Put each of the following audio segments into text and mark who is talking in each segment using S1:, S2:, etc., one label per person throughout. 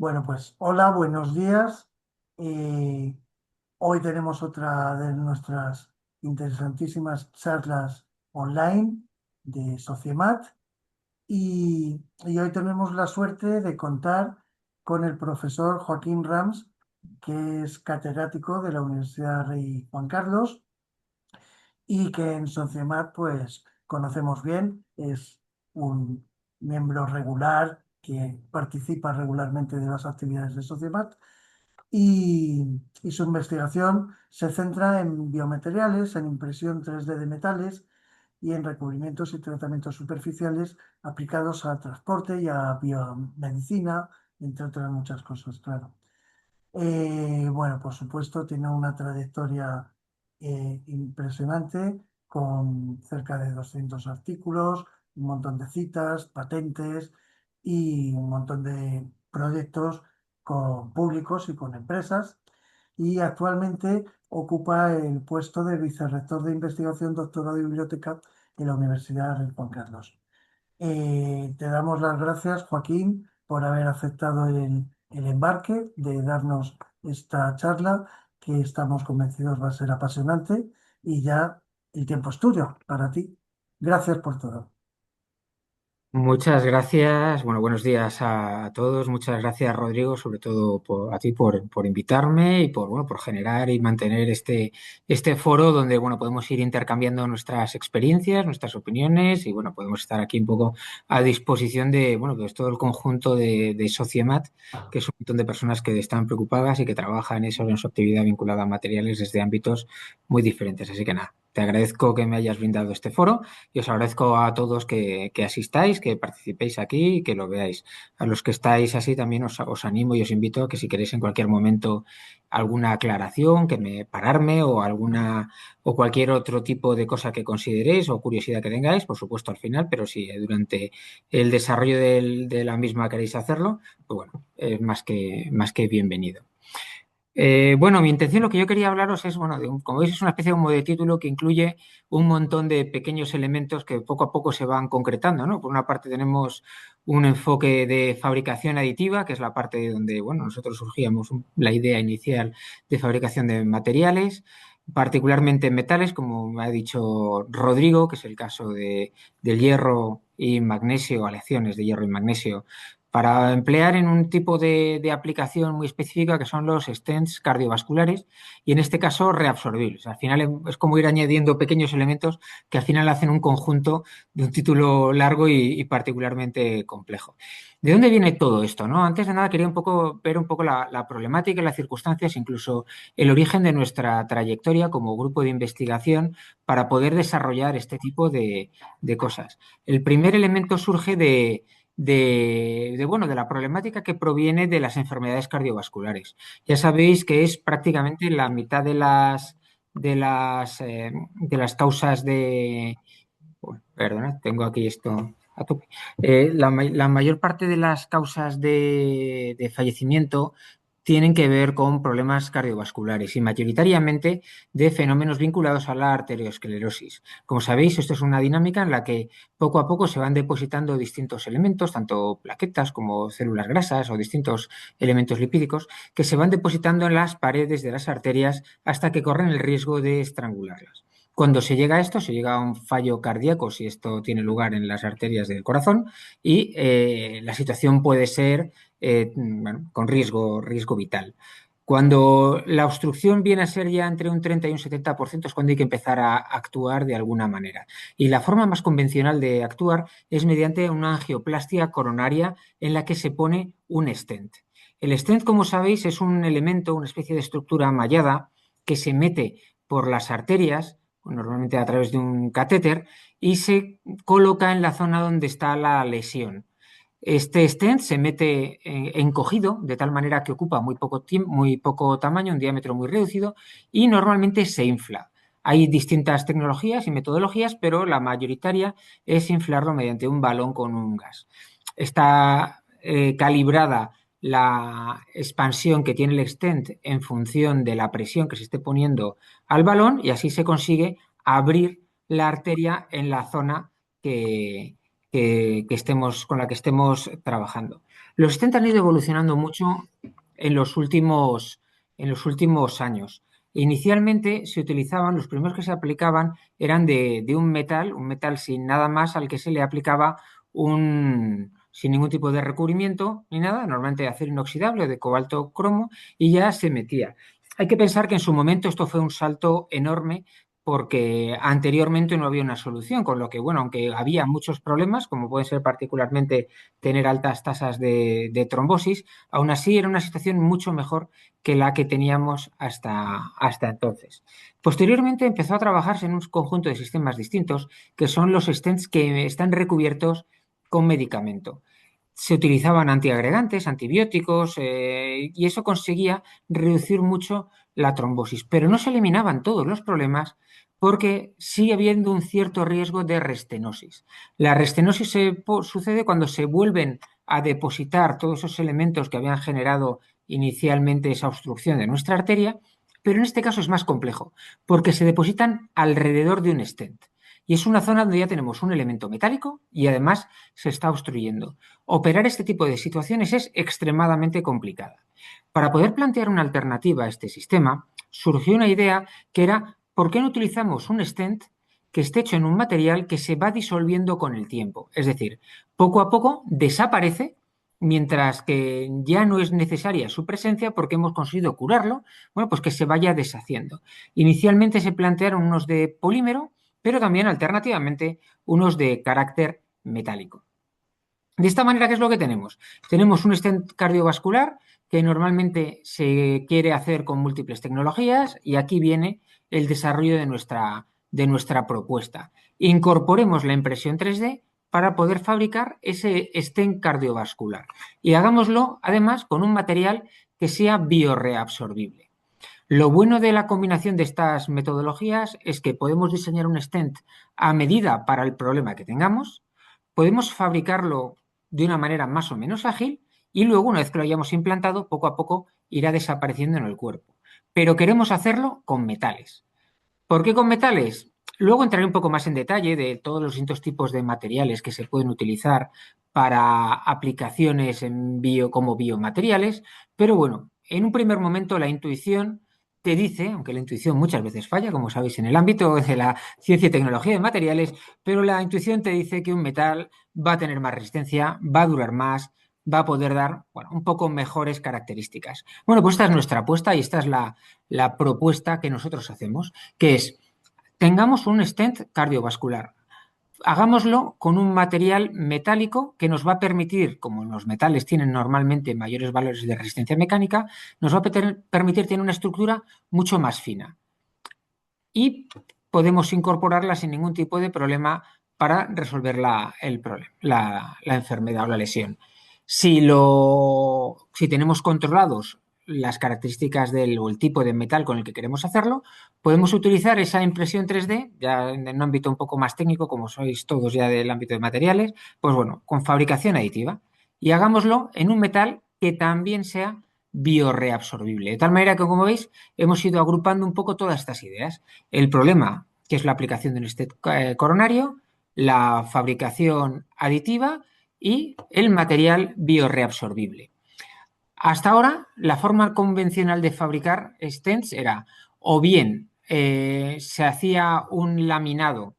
S1: Bueno, pues hola, buenos días. Eh, Hoy tenemos otra de nuestras interesantísimas charlas online de Sociemat y hoy tenemos la suerte de contar con el profesor Joaquín Rams, que es catedrático de la Universidad Rey Juan Carlos y que en Sociemat pues conocemos bien. Es un miembro regular que participa regularmente de las actividades de Sociemat y su investigación se centra en biomateriales, en impresión 3D de metales y en recubrimientos y tratamientos superficiales aplicados al transporte y a biomedicina, entre otras muchas cosas, claro. Bueno, por supuesto, tiene una trayectoria impresionante con cerca de 200 artículos, un montón de citas, patentes y un montón de proyectos con públicos y con empresas. Y actualmente ocupa el puesto de vicerrector de investigación, doctorado y biblioteca en la Universidad Rey Juan Carlos. Te damos las gracias, Joaquín, por haber aceptado el embarque de darnos esta charla, que estamos convencidos va a ser apasionante y ya el tiempo es tuyo para ti. Gracias por todo.
S2: Muchas gracias. Bueno, buenos días a todos. Muchas gracias, Rodrigo, sobre todo a ti por invitarme y por generar y mantener este foro donde, podemos ir intercambiando nuestras experiencias, nuestras opiniones y, podemos estar aquí un poco a disposición de, pues todo el conjunto de Sociemat, que es un montón de personas que están preocupadas y que trabajan en su actividad vinculada a materiales desde ámbitos muy diferentes. Así que nada, te agradezco que me hayas brindado este foro. Y os agradezco a todos que asistáis, que participéis aquí y que lo veáis. A los que estáis así también os animo y os invito a que si queréis en cualquier momento alguna aclaración, que me pararme o o cualquier otro tipo de cosa que consideréis o curiosidad que tengáis, por supuesto al final, pero si durante el desarrollo de la misma queréis hacerlo, pues bueno, es más que bienvenido. Mi intención, lo que yo quería hablaros es, como veis, es una especie como de título que incluye un montón de pequeños elementos que poco a poco se van concretando, ¿no? Por una parte tenemos un enfoque de fabricación aditiva, que es la parte donde, nosotros surgíamos la idea inicial de fabricación de materiales, particularmente en metales, como me ha dicho Rodrigo, que es el caso del hierro y magnesio, aleaciones de hierro y magnesio para emplear en un tipo de aplicación muy específica que son los stents cardiovasculares y en este caso reabsorbibles. Al final es como ir añadiendo pequeños elementos que al final hacen un conjunto de un título largo y particularmente complejo. ¿De dónde viene todo esto, no? Antes de nada quería ver un poco la problemática y las circunstancias, incluso el origen de nuestra trayectoria como grupo de investigación para poder desarrollar este tipo de cosas. El primer elemento surge de la problemática que proviene de las enfermedades cardiovasculares. Ya sabéis que es prácticamente la mitad de las causas de... Uy, perdona, tengo aquí esto a tope. La mayor parte de las causas de fallecimiento tienen que ver con problemas cardiovasculares y mayoritariamente de fenómenos vinculados a la arteriosclerosis. Como sabéis, esto es una dinámica en la que poco a poco se van depositando distintos elementos, tanto plaquetas como células grasas o distintos elementos lipídicos, que se van depositando en las paredes de las arterias hasta que corren el riesgo de estrangularlas. Cuando se llega a esto, se llega a un fallo cardíaco si esto tiene lugar en las arterias del corazón y la situación puede ser con riesgo vital. Cuando la obstrucción viene a ser ya entre un 30 y un 70% es cuando hay que empezar a actuar de alguna manera. Y la forma más convencional de actuar es mediante una angioplastia coronaria en la que se pone un stent. El stent, como sabéis, es un elemento, una especie de estructura mallada que se mete por las arterias, normalmente a través de un catéter, y se coloca en la zona donde está la lesión. Este stent se mete encogido, de tal manera que ocupa muy poco tamaño, un diámetro muy reducido, y normalmente se infla. Hay distintas tecnologías y metodologías, pero la mayoritaria es inflarlo mediante un balón con un gas. Está calibrada la expansión que tiene el stent en función de la presión que se esté poniendo al balón y así se consigue abrir la arteria en la zona que, con la que estemos trabajando. Los stents han ido evolucionando mucho en en los últimos años. Inicialmente se utilizaban, los primeros que se aplicaban eran de un metal sin nada más al que se le aplicaba sin ningún tipo de recubrimiento ni nada, normalmente de acero inoxidable o de cobalto cromo, y ya se metía. Hay que pensar que en su momento esto fue un salto enorme porque anteriormente no había una solución, con lo que, bueno, aunque había muchos problemas, como pueden ser particularmente tener altas tasas de trombosis, aún así era una situación mucho mejor que la que teníamos hasta entonces. Posteriormente empezó a trabajarse en un conjunto de sistemas distintos, que son los stents que están recubiertos con medicamento. Se utilizaban antiagregantes, antibióticos, y eso conseguía reducir mucho la trombosis, pero no se eliminaban todos los problemas porque sigue habiendo un cierto riesgo de restenosis. La restenosis sucede cuando se vuelven a depositar todos esos elementos que habían generado inicialmente esa obstrucción de nuestra arteria, pero en este caso es más complejo, porque se depositan alrededor de un stent. Y es una zona donde ya tenemos un elemento metálico y además se está obstruyendo. Operar este tipo de situaciones es extremadamente complicada. Para poder plantear una alternativa a este sistema, surgió una idea que era, ¿por qué no utilizamos un stent que esté hecho en un material que se va disolviendo con el tiempo? Es decir, poco a poco desaparece mientras que ya no es necesaria su presencia porque hemos conseguido curarlo, bueno, pues que se vaya deshaciendo. Inicialmente se plantearon unos de polímero, pero también alternativamente unos de carácter metálico. De esta manera, ¿qué es lo que tenemos? Tenemos un stent cardiovascular que normalmente se quiere hacer con múltiples tecnologías y aquí viene el desarrollo de nuestra propuesta. Incorporemos la impresión 3D para poder fabricar ese stent cardiovascular y hagámoslo además con un material que sea bioreabsorbible. Lo bueno de la combinación de estas metodologías es que podemos diseñar un stent a medida para el problema que tengamos, podemos fabricarlo de una manera más o menos ágil y luego, una vez que lo hayamos implantado, poco a poco irá desapareciendo en el cuerpo. Pero queremos hacerlo con metales. ¿Por qué con metales? Luego entraré un poco más en detalle de todos los distintos tipos de materiales que se pueden utilizar para aplicaciones como biomateriales, pero bueno, en un primer momento la intuición te dice, aunque la intuición muchas veces falla, como sabéis, en el ámbito de la ciencia y tecnología de materiales, pero la intuición te dice que un metal va a tener más resistencia, va a durar más, va a poder dar, bueno, un poco mejores características. Bueno, pues esta es nuestra apuesta y esta es la propuesta que nosotros hacemos, que es, tengamos un stent cardiovascular. Hagámoslo con un material metálico que nos va a permitir, como los metales tienen normalmente mayores valores de resistencia mecánica, nos va a permitir tener una estructura mucho más fina. Y podemos incorporarla sin ningún tipo de problema para resolver el problema, la enfermedad o la lesión. Si tenemos controlados las características o el tipo de metal con el que queremos hacerlo, podemos utilizar esa impresión 3D, ya en un ámbito un poco más técnico, como sois todos ya del ámbito de materiales, pues bueno, con fabricación aditiva. Y hagámoslo en un metal que también sea bioreabsorbible. De tal manera que, como veis, hemos ido agrupando un poco todas estas ideas. El problema, que es la aplicación de un stent coronario, la fabricación aditiva y el material bioreabsorbible. Hasta ahora, la forma convencional de fabricar stents era o bien se hacía un laminado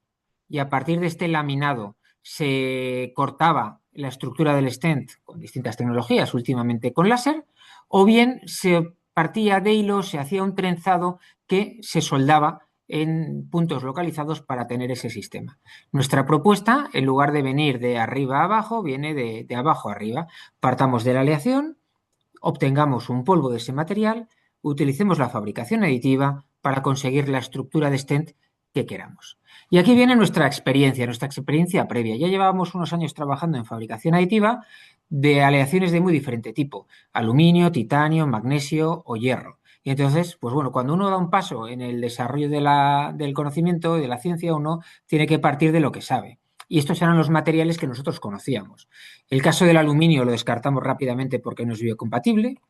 S2: y a partir de este laminado se cortaba la estructura del stent con distintas tecnologías, últimamente con láser, o bien se partía de hilo, se hacía un trenzado que se soldaba en puntos localizados para tener ese sistema. Nuestra propuesta, en lugar de venir de arriba a abajo, viene de abajo a arriba. Partamos de la aleación, obtengamos un polvo de ese material, utilicemos la fabricación aditiva para conseguir la estructura de stent que queramos. Y aquí viene nuestra experiencia previa. Ya llevábamos unos años trabajando en fabricación aditiva de aleaciones de muy diferente tipo, aluminio, titanio, magnesio o hierro. Y entonces, pues bueno, cuando uno da un paso en el desarrollo del conocimiento, de la ciencia, uno tiene que partir de lo que sabe. Y estos eran los materiales que nosotros conocíamos. El caso del aluminio lo descartamos rápidamente porque no es biocompatible.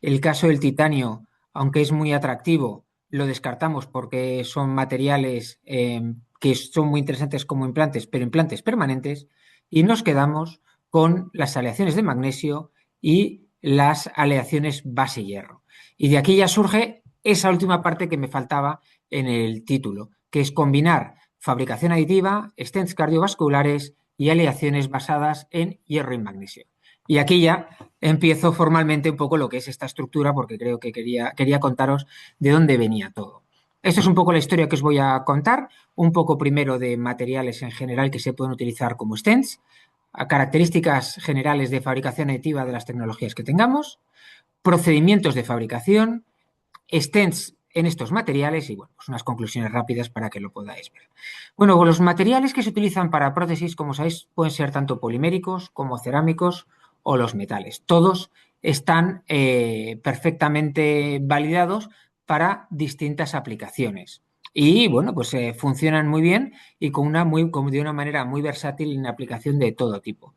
S2: El caso del titanio, aunque es muy atractivo, lo descartamos porque son materiales que son muy interesantes como implantes, pero implantes permanentes. y nos quedamos con las aleaciones de magnesio y las aleaciones base-hierro. Y de aquí ya surge esa última parte que me faltaba en el título, que es combinar fabricación aditiva, stents cardiovasculares y aleaciones basadas en hierro y magnesio. Y aquí ya empiezo formalmente un poco lo que es esta estructura, porque creo que quería contaros de dónde venía todo. Esto es un poco la historia que os voy a contar, un poco primero de materiales en general que se pueden utilizar como stents, a características generales de fabricación aditiva de las tecnologías que tengamos, procedimientos de fabricación, stents en estos materiales y bueno, pues unas conclusiones rápidas para que lo podáis ver. Bueno, pues los materiales que se utilizan para prótesis, como sabéis, pueden ser tanto poliméricos como cerámicos o los metales. Todos están perfectamente validados para distintas aplicaciones. Y bueno, pues funcionan muy bien y de una manera muy versátil en aplicación de todo tipo.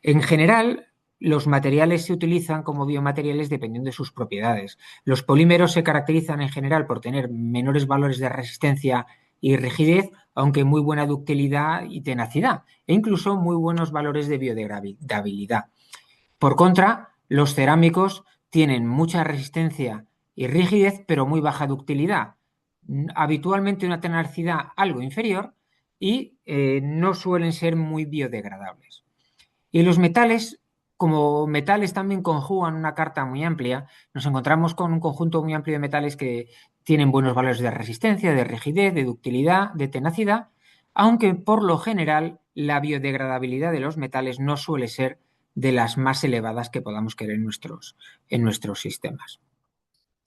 S2: En general, los materiales se utilizan como biomateriales dependiendo de sus propiedades. Los polímeros se caracterizan en general por tener menores valores de resistencia y rigidez, aunque muy buena ductilidad y tenacidad, e incluso muy buenos valores de biodegradabilidad. Por contra, los cerámicos tienen mucha resistencia y rigidez, pero muy baja ductilidad, habitualmente una tenacidad algo inferior y no suelen ser muy biodegradables. Y los metales, como metales también conjugan una carta muy amplia, nos encontramos con un conjunto muy amplio de metales que tienen buenos valores de resistencia, de rigidez, de ductilidad, de tenacidad, aunque por lo general la biodegradabilidad de los metales no suele ser de las más elevadas que podamos querer en nuestros sistemas.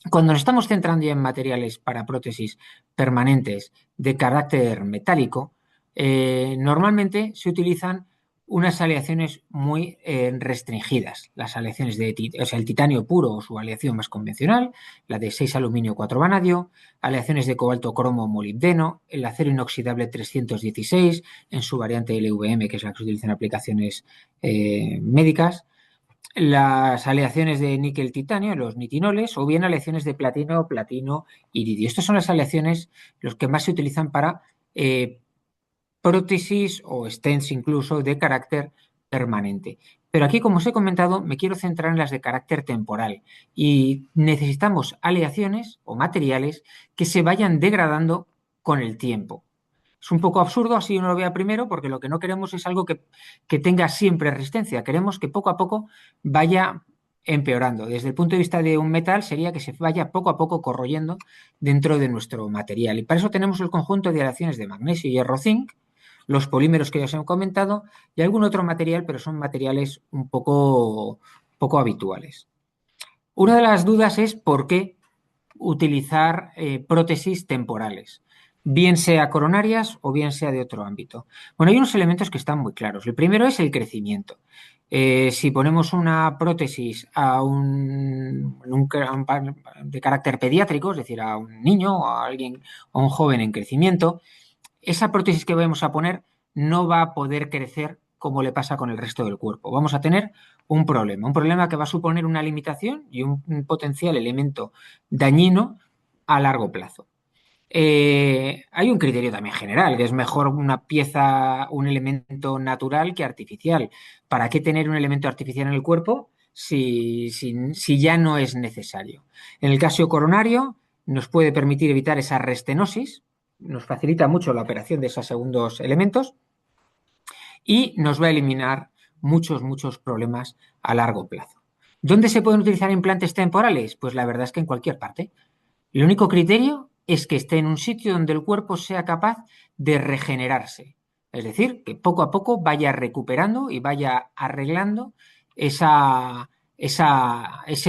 S2: Cuando nos estamos centrando ya en materiales para prótesis permanentes de carácter metálico, normalmente se utilizan unas aleaciones muy restringidas. Las aleaciones o sea, el titanio puro o su aleación más convencional, la de 6 aluminio 4 vanadio, aleaciones de cobalto cromo molibdeno, el acero inoxidable 316 en su variante LVM, que es la que se utiliza en aplicaciones médicas, las aleaciones de níquel-titanio, los nitinoles, o bien aleaciones de platino, platino-iridio. Estas son las aleaciones los que más se utilizan para prótesis o stents incluso de carácter permanente. Pero aquí, como os he comentado, me quiero centrar en las de carácter temporal y necesitamos aleaciones o materiales que se vayan degradando con el tiempo. Es un poco absurdo, así uno lo vea primero, porque lo que no queremos es algo que tenga siempre resistencia. Queremos que poco a poco vaya empeorando. Desde el punto de vista de un metal sería que se vaya poco a poco corroyendo dentro de nuestro material. Y para eso tenemos el conjunto de aleaciones de magnesio, hierro, zinc, los polímeros que ya os he comentado y algún otro material, pero son materiales un poco habituales. Una de las dudas es por qué utilizar prótesis temporales, bien sea coronarias o bien sea de otro ámbito. Bueno, hay unos elementos que están muy claros. El primero es el crecimiento. Si ponemos una prótesis de carácter pediátrico, es decir, a un niño o a alguien o a un joven en crecimiento, esa prótesis que vamos a poner no va a poder crecer como le pasa con el resto del cuerpo. Vamos a tener un problema que va a suponer una limitación y un potencial elemento dañino a largo plazo. Hay un criterio también general, que es mejor una pieza, un elemento natural que artificial. ¿Para qué tener un elemento artificial en el cuerpo si ya no es necesario? En el caso coronario, nos puede permitir evitar esa restenosis, nos facilita mucho la operación de esos segundos elementos y nos va a eliminar muchos problemas a largo plazo. ¿Dónde se pueden utilizar implantes temporales? Pues la verdad es que en cualquier parte. El único criterio es que esté en un sitio donde el cuerpo sea capaz de regenerarse. Es decir, que poco a poco vaya recuperando y vaya arreglando ese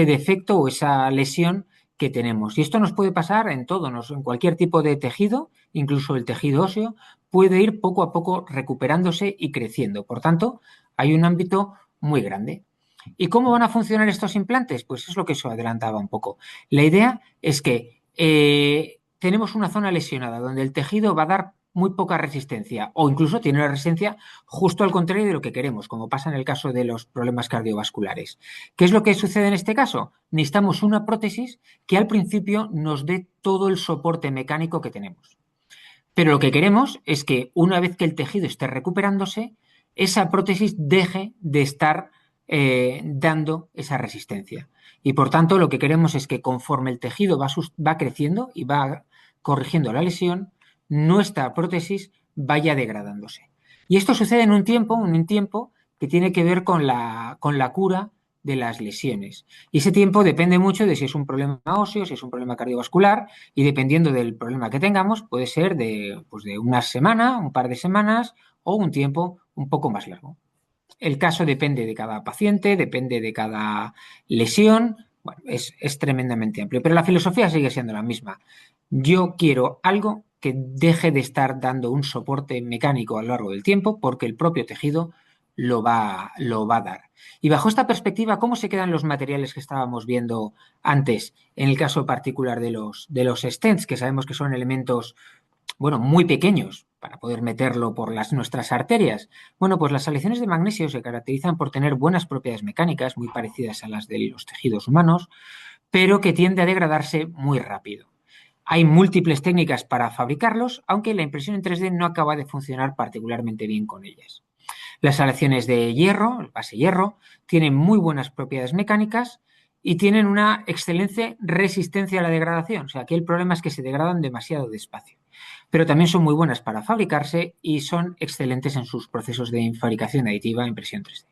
S2: defecto o esa lesión que tenemos. Y esto nos puede pasar en todo, en cualquier tipo de tejido, incluso el tejido óseo, puede ir poco a poco recuperándose y creciendo. Por tanto, hay un ámbito muy grande. ¿Y cómo van a funcionar estos implantes? Pues es lo que os adelantaba un poco. La idea es que tenemos una zona lesionada donde el tejido va a dar muy poca resistencia o incluso tiene una resistencia justo al contrario de lo que queremos, como pasa en el caso de los problemas cardiovasculares. ¿Qué es lo que sucede en este caso? Necesitamos una prótesis que al principio nos dé todo el soporte mecánico que tenemos. Pero lo que queremos es que una vez que el tejido esté recuperándose, esa prótesis deje de estar dando esa resistencia. Y por tanto, lo que queremos es que conforme el tejido va creciendo y va corrigiendo la lesión, nuestra prótesis vaya degradándose. Y esto sucede en un tiempo que tiene que ver con la cura de las lesiones. Y ese tiempo depende mucho de si es un problema óseo, si es un problema cardiovascular, y dependiendo del problema que tengamos, puede ser pues de una semana, un par de semanas o un tiempo un poco más largo. El caso depende de cada paciente, depende de cada lesión. Bueno, es tremendamente amplio, pero la filosofía sigue siendo la misma. Yo quiero algo que deje de estar dando un soporte mecánico a lo largo del tiempo porque el propio tejido lo va a dar. Y bajo esta perspectiva, ¿cómo se quedan los materiales que estábamos viendo antes en el caso particular de los stents, que sabemos que son elementos bueno, muy pequeños para poder meterlo por nuestras arterias? Bueno, pues las aleaciones de magnesio se caracterizan por tener buenas propiedades mecánicas, muy parecidas a las de los tejidos humanos, pero que tiende a degradarse muy rápido. Hay múltiples técnicas para fabricarlos, aunque la impresión en 3D no acaba de funcionar particularmente bien con ellas. Las aleaciones de hierro, el base hierro, tienen muy buenas propiedades mecánicas y tienen una excelente resistencia a la degradación. O sea, aquí el problema es que se degradan demasiado despacio. Pero también son muy buenas para fabricarse y son excelentes en sus procesos de fabricación aditiva e impresión 3D.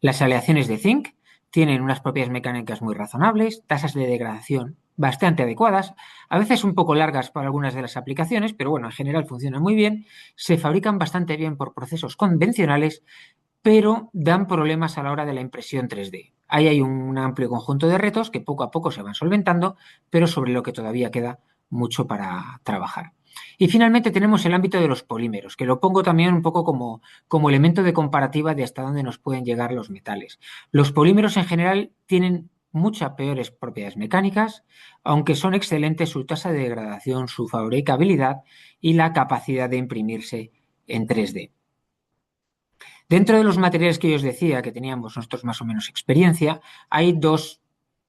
S2: Las aleaciones de zinc tienen unas propiedades mecánicas muy razonables, tasas de degradación bastante adecuadas, a veces un poco largas para algunas de las aplicaciones, pero bueno, en general funcionan muy bien, se fabrican bastante bien por procesos convencionales, pero dan problemas a la hora de la impresión 3D. Ahí hay un amplio conjunto de retos que poco a poco se van solventando, pero sobre lo que todavía queda mucho para trabajar. Y finalmente tenemos el ámbito de los polímeros, que lo pongo también un poco como elemento de comparativa de hasta dónde nos pueden llegar los metales. Los polímeros en general tienen muchas peores propiedades mecánicas, aunque son excelentes su tasa de degradación, su fabricabilidad y la capacidad de imprimirse en 3D. Dentro de los materiales que yo os decía que teníamos nosotros más o menos experiencia, hay dos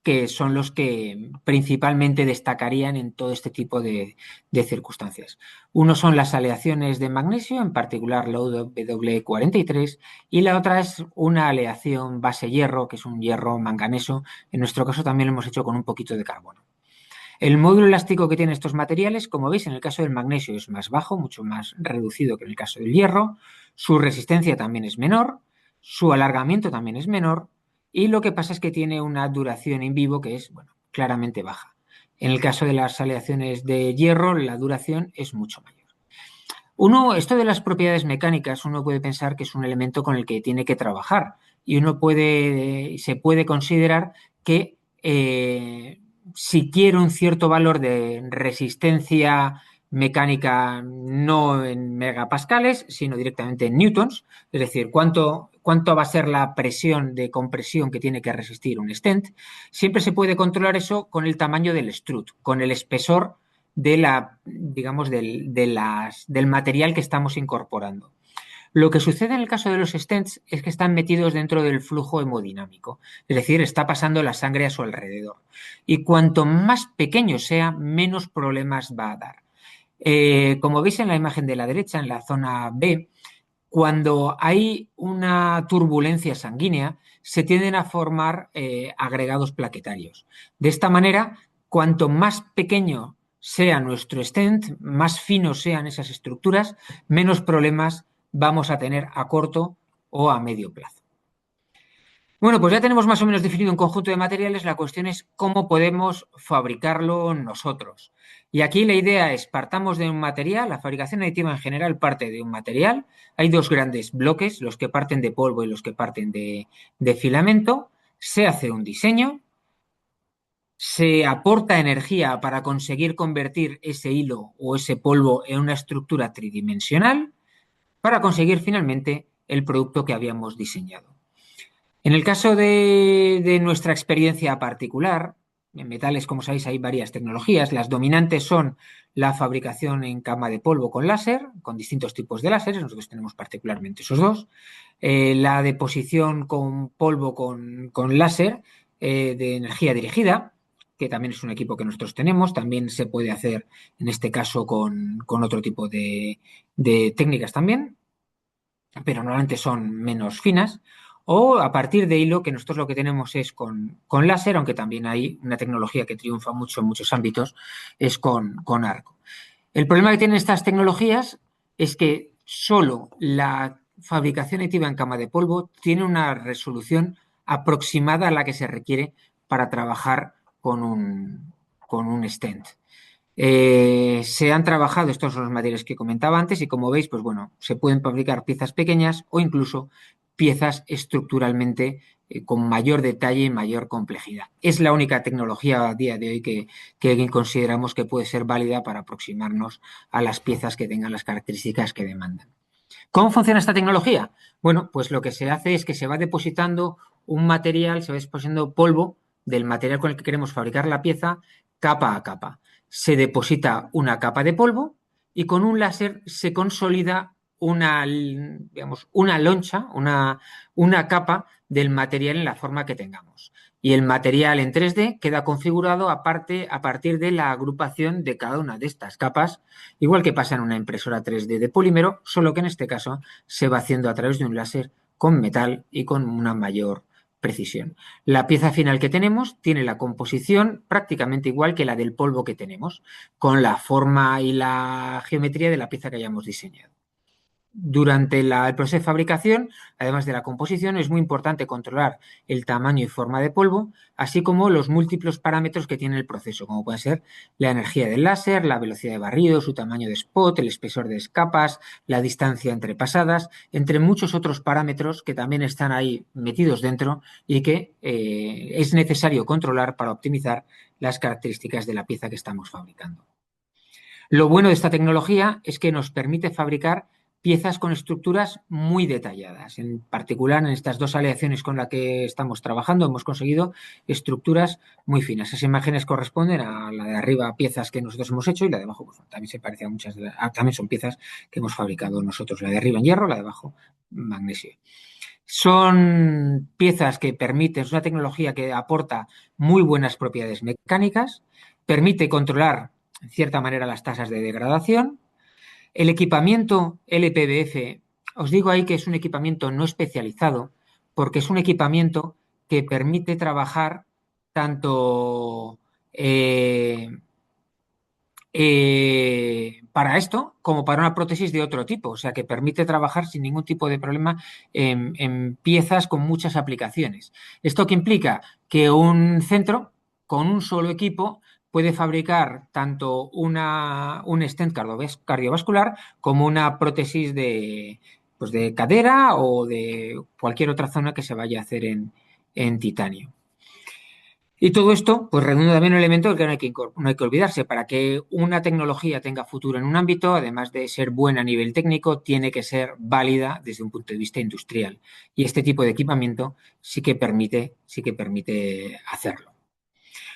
S2: que son los que principalmente destacarían en todo este tipo de circunstancias. Uno son las aleaciones de magnesio, en particular la W43, y la otra es una aleación base hierro, que es un hierro manganeso. En nuestro caso también lo hemos hecho con un poquito de carbono. El módulo elástico que tienen estos materiales, como veis, en el caso del magnesio es más bajo, mucho más reducido que en el caso del hierro. Su resistencia también es menor, su alargamiento también es menor y lo que pasa es que tiene una duración en vivo que es, bueno, claramente baja. En el caso de las aleaciones de hierro, la duración es mucho mayor. Esto de las propiedades mecánicas, uno puede pensar que es un elemento con el que tiene que trabajar y se puede considerar que si quiero un cierto valor de resistencia mecánica no en megapascales, sino directamente en newtons, es decir, cuánto va a ser la presión de compresión que tiene que resistir un stent, siempre se puede controlar eso con el tamaño del strut, con el espesor digamos, del material que estamos incorporando. Lo que sucede en el caso de los stents es que están metidos dentro del flujo hemodinámico, es decir, está pasando la sangre a su alrededor. Y cuanto más pequeño sea, menos problemas va a dar. Como veis en la imagen de la derecha, en la zona B, cuando hay una turbulencia sanguínea, se tienden a formar agregados plaquetarios. De esta manera, cuanto más pequeño sea nuestro stent, más finos sean esas estructuras, menos problemas vamos a tener a corto o a medio plazo. Bueno, pues ya tenemos más o menos definido un conjunto de materiales, la cuestión es cómo podemos fabricarlo nosotros. Y aquí la idea es, partamos de un material, la fabricación aditiva en general parte de un material, hay dos grandes bloques, los que parten de polvo y los que parten de filamento, se hace un diseño, se aporta energía para conseguir convertir ese hilo o ese polvo en una estructura tridimensional para conseguir finalmente el producto que habíamos diseñado. En el caso de nuestra experiencia particular, en metales, como sabéis, hay varias tecnologías. Las dominantes son la fabricación en cama de polvo con láser, con distintos tipos de láseres. Nosotros tenemos particularmente esos dos. La deposición con polvo con láser de energía dirigida, que también es un equipo que nosotros tenemos. También se puede hacer, en este caso, con otro tipo de técnicas también. pero normalmente son menos finas, o a partir de hilo, que nosotros lo que tenemos es con láser, aunque también hay una tecnología que triunfa mucho en muchos ámbitos, es con arco. El problema que tienen estas tecnologías es que solo la fabricación aditiva en cama de polvo tiene una resolución aproximada a la que se requiere para trabajar con un stent. Se han trabajado, estos son los materiales que comentaba antes, y como veis, pues bueno, se pueden fabricar piezas pequeñas o incluso piezas estructuralmente con mayor detalle y mayor complejidad. Es la única tecnología a día de hoy que consideramos que puede ser válida para aproximarnos a las piezas que tengan las características que demandan. ¿Cómo funciona esta tecnología? Bueno, pues lo que se hace es que se va depositando un material, se va depositando polvo del material con el que queremos fabricar la pieza capa a capa. Se deposita una capa de polvo y con un láser se consolida digamos, una loncha, una capa del material en la forma que tengamos. Y el material en 3D queda configurado a partir de la agrupación de cada una de estas capas, igual que pasa en una impresora 3D de polímero, solo que en este caso se va haciendo a través de un láser con metal y con una mayor precisión. La pieza final que tenemos tiene la composición prácticamente igual que la del polvo que tenemos, con la forma y la geometría de la pieza que hayamos diseñado. Durante el proceso de fabricación, además de la composición, es muy importante controlar el tamaño y forma de polvo, así como los múltiples parámetros que tiene el proceso, como puede ser la energía del láser, la velocidad de barrido, su tamaño de spot, el espesor de capas, la distancia entre pasadas, entre muchos otros parámetros que también están ahí metidos dentro y que es necesario controlar para optimizar las características de la pieza que estamos fabricando. Lo bueno de esta tecnología es que nos permite fabricar piezas con estructuras muy detalladas. En particular, en estas dos aleaciones con las que estamos trabajando, hemos conseguido estructuras muy finas. Esas imágenes corresponden a la de arriba, piezas que nosotros hemos hecho, y la de abajo pues, también se parece a muchas también son piezas que hemos fabricado nosotros. La de arriba en hierro, la de abajo magnesio. Son piezas que permiten, es una tecnología que aporta muy buenas propiedades mecánicas, permite controlar en cierta manera las tasas de degradación. El equipamiento LPBF, os digo ahí que es un equipamiento no especializado, porque es un equipamiento que permite trabajar tanto para esto como para una prótesis de otro tipo, o sea que permite trabajar sin ningún tipo de problema en piezas con muchas aplicaciones. ¿Esto qué implica? Que un centro con un solo equipo puede fabricar tanto un stent cardiovascular como una prótesis pues de cadera o de cualquier otra zona que se vaya a hacer en titanio. Y todo esto, pues redunda también en un elemento del que no hay que olvidarse. Para que una tecnología tenga futuro en un ámbito, además de ser buena a nivel técnico, tiene que ser válida desde un punto de vista industrial. Y este tipo de equipamiento sí que permite hacerlo.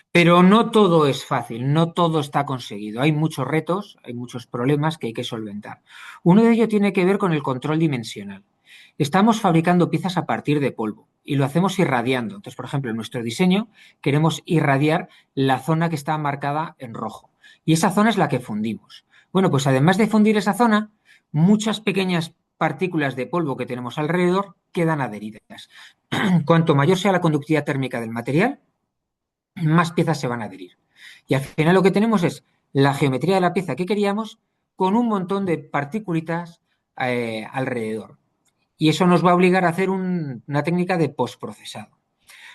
S2: Pero no todo es fácil, no todo está conseguido. Hay muchos retos, hay muchos problemas que hay que solventar. Uno de ellos tiene que ver con el control dimensional. Estamos fabricando piezas a partir de polvo y lo hacemos irradiando. Entonces, por ejemplo, en nuestro diseño queremos irradiar la zona que está marcada en rojo y esa zona es la que fundimos. Bueno, pues además de fundir esa zona, muchas pequeñas partículas de polvo que tenemos alrededor quedan adheridas. Cuanto mayor sea la conductividad térmica del material, más piezas se van a adherir. Y al final lo que tenemos es la geometría de la pieza que queríamos con un montón de partículitas alrededor. Y eso nos va a obligar a hacer una técnica de postprocesado.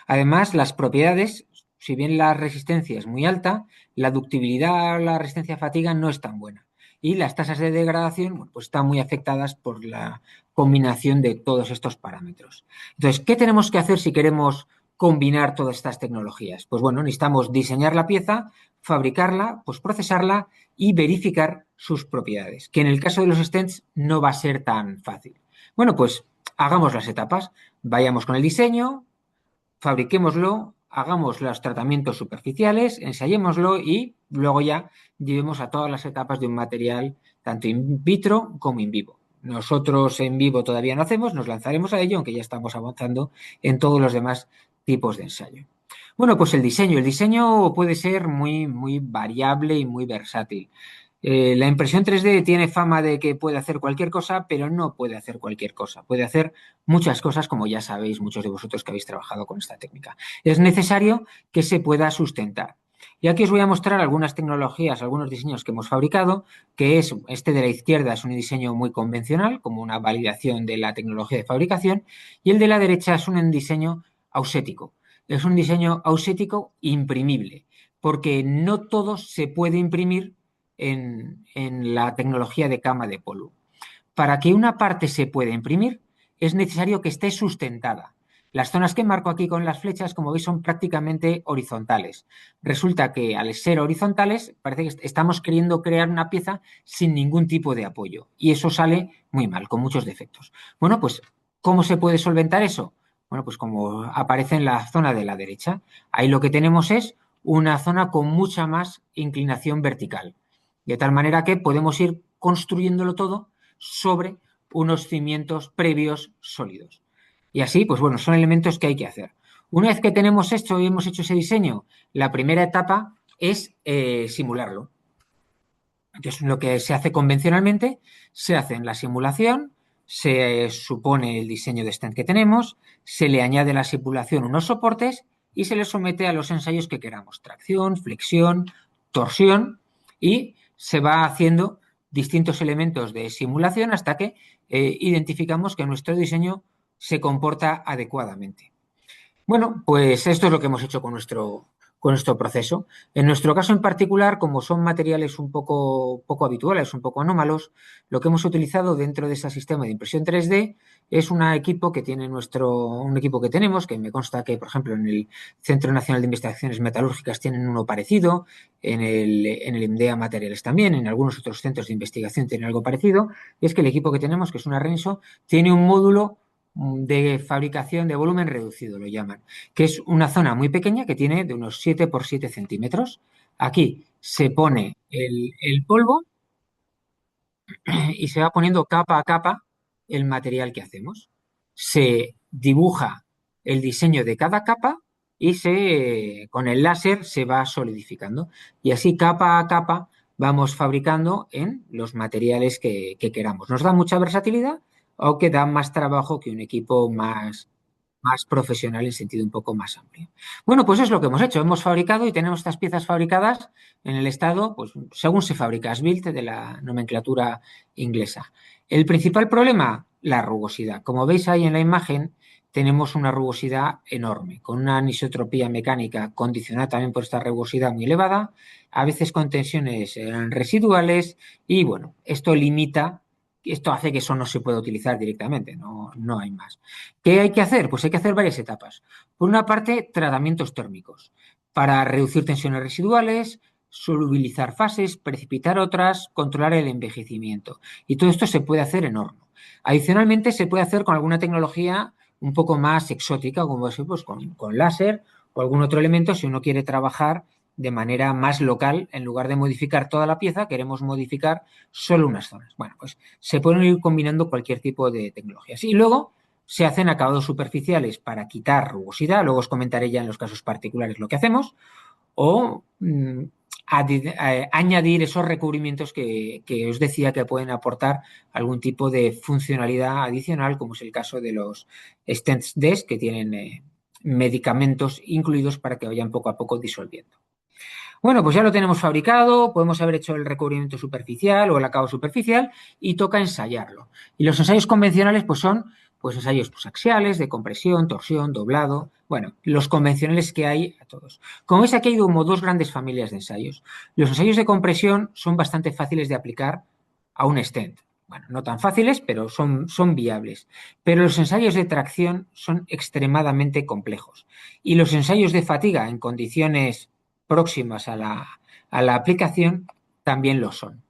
S2: Además, las propiedades, si bien la resistencia es muy alta, la ductibilidad, la resistencia a fatiga no es tan buena. Y las tasas de degradación bueno, pues están muy afectadas por la combinación de todos estos parámetros. Entonces, ¿qué tenemos que hacer si queremos combinar todas estas tecnologías? Pues bueno, necesitamos diseñar la pieza, fabricarla, pues procesarla y verificar sus propiedades, que en el caso de los stents no va a ser tan fácil. Bueno, pues hagamos las etapas, vayamos con el diseño, fabriquémoslo, hagamos los tratamientos superficiales, ensayémoslo y luego ya llevemos a todas las etapas de un material, tanto in vitro como in vivo. Nosotros en vivo todavía no hacemos, nos lanzaremos a ello, aunque ya estamos avanzando en todos los demás tipos de ensayo. Bueno, pues el diseño. El diseño puede ser muy, muy variable y muy versátil. La impresión 3D tiene fama de que puede hacer cualquier cosa, pero no puede hacer cualquier cosa. Puede hacer muchas cosas, como ya sabéis muchos de vosotros que habéis trabajado con esta técnica. Es necesario que se pueda sustentar. Y aquí os voy a mostrar algunas tecnologías, algunos diseños que hemos fabricado, que es este de la izquierda es un diseño muy convencional, como una validación de la tecnología de fabricación, y el de la derecha es un diseño ausético. Es un diseño ausético imprimible, porque no todo se puede imprimir en la tecnología de cama de polvo. Para que una parte se pueda imprimir, es necesario que esté sustentada. Las zonas que marco aquí con las flechas, como veis, son prácticamente horizontales. Resulta que al ser horizontales, parece que estamos queriendo crear una pieza sin ningún tipo de apoyo. Y eso sale muy mal, con muchos defectos. Bueno, pues, ¿cómo se puede solventar eso? Bueno, pues como aparece en la zona de la derecha. Ahí lo que tenemos es una zona con mucha más inclinación vertical. De tal manera que podemos ir construyéndolo todo sobre unos cimientos previos sólidos. Y así, pues bueno, son elementos que hay que hacer. Una vez que tenemos esto y hemos hecho ese diseño, la primera etapa es simularlo. Entonces, lo que se hace convencionalmente, se hace en la simulación, se supone el diseño de stand que tenemos, se le añade a la simulación unos soportes y se le somete a los ensayos que queramos, tracción, flexión, torsión, y se va haciendo distintos elementos de simulación hasta que identificamos que nuestro diseño se comporta adecuadamente. Bueno, pues esto es lo que hemos hecho con nuestro proceso. En nuestro caso en particular, como son materiales un poco habituales, un poco anómalos, lo que hemos utilizado dentro de ese sistema de impresión 3D es un equipo que tiene un equipo que tenemos, que me consta que, por ejemplo, en el Centro Nacional de Investigaciones Metalúrgicas tienen uno parecido, en el IMDEA Materiales también, en algunos otros centros de investigación tienen algo parecido, y es que el equipo que tenemos, que es una Renso, tiene un módulo de fabricación de volumen reducido, lo llaman, que es una zona muy pequeña que tiene de unos 7 por 7 centímetros. Aquí se pone el polvo y se va poniendo capa a capa el material que hacemos. Se dibuja el diseño de cada capa y con el láser se va solidificando. Y así capa a capa vamos fabricando en los materiales que queramos. Nos da mucha versatilidad, aunque da más trabajo que un equipo más profesional en sentido un poco más amplio. Bueno, pues es lo que hemos hecho. Hemos fabricado y tenemos estas piezas fabricadas en el estado, pues según se fabrica, as built de la nomenclatura inglesa. El principal problema, la rugosidad. Como veis ahí en la imagen, tenemos una rugosidad enorme, con una anisotropía mecánica condicionada también por esta rugosidad muy elevada, a veces con tensiones residuales y bueno, esto hace que eso no se pueda utilizar directamente, no hay más. ¿Qué hay que hacer? Pues hay que hacer varias etapas. Por una parte, tratamientos térmicos para reducir tensiones residuales, solubilizar fases, precipitar otras, controlar el envejecimiento. Y todo esto se puede hacer en horno. Adicionalmente, se puede hacer con alguna tecnología un poco más exótica, como pues, con láser o algún otro elemento, si uno quiere trabajar de manera más local, en lugar de modificar toda la pieza, queremos modificar solo unas zonas. Bueno, pues se pueden ir combinando cualquier tipo de tecnologías. Y luego se hacen acabados superficiales para quitar rugosidad, luego os comentaré ya en los casos particulares lo que hacemos, o añadir esos recubrimientos que os decía que pueden aportar algún tipo de funcionalidad adicional, como es el caso de los stents DES, que tienen medicamentos incluidos para que vayan poco a poco disolviendo. Bueno, pues ya lo tenemos fabricado, podemos haber hecho el recubrimiento superficial o el acabado superficial y toca ensayarlo. Y los ensayos convencionales pues son pues ensayos pues, axiales, de compresión, torsión, doblado, bueno, los convencionales que hay a todos. Como veis aquí hay como dos grandes familias de ensayos. Los ensayos de compresión son bastante fáciles de aplicar a un stent. Bueno, no tan fáciles, pero son viables. Pero los ensayos de tracción son extremadamente complejos. Y los ensayos de fatiga en condiciones próximas a la aplicación también lo son.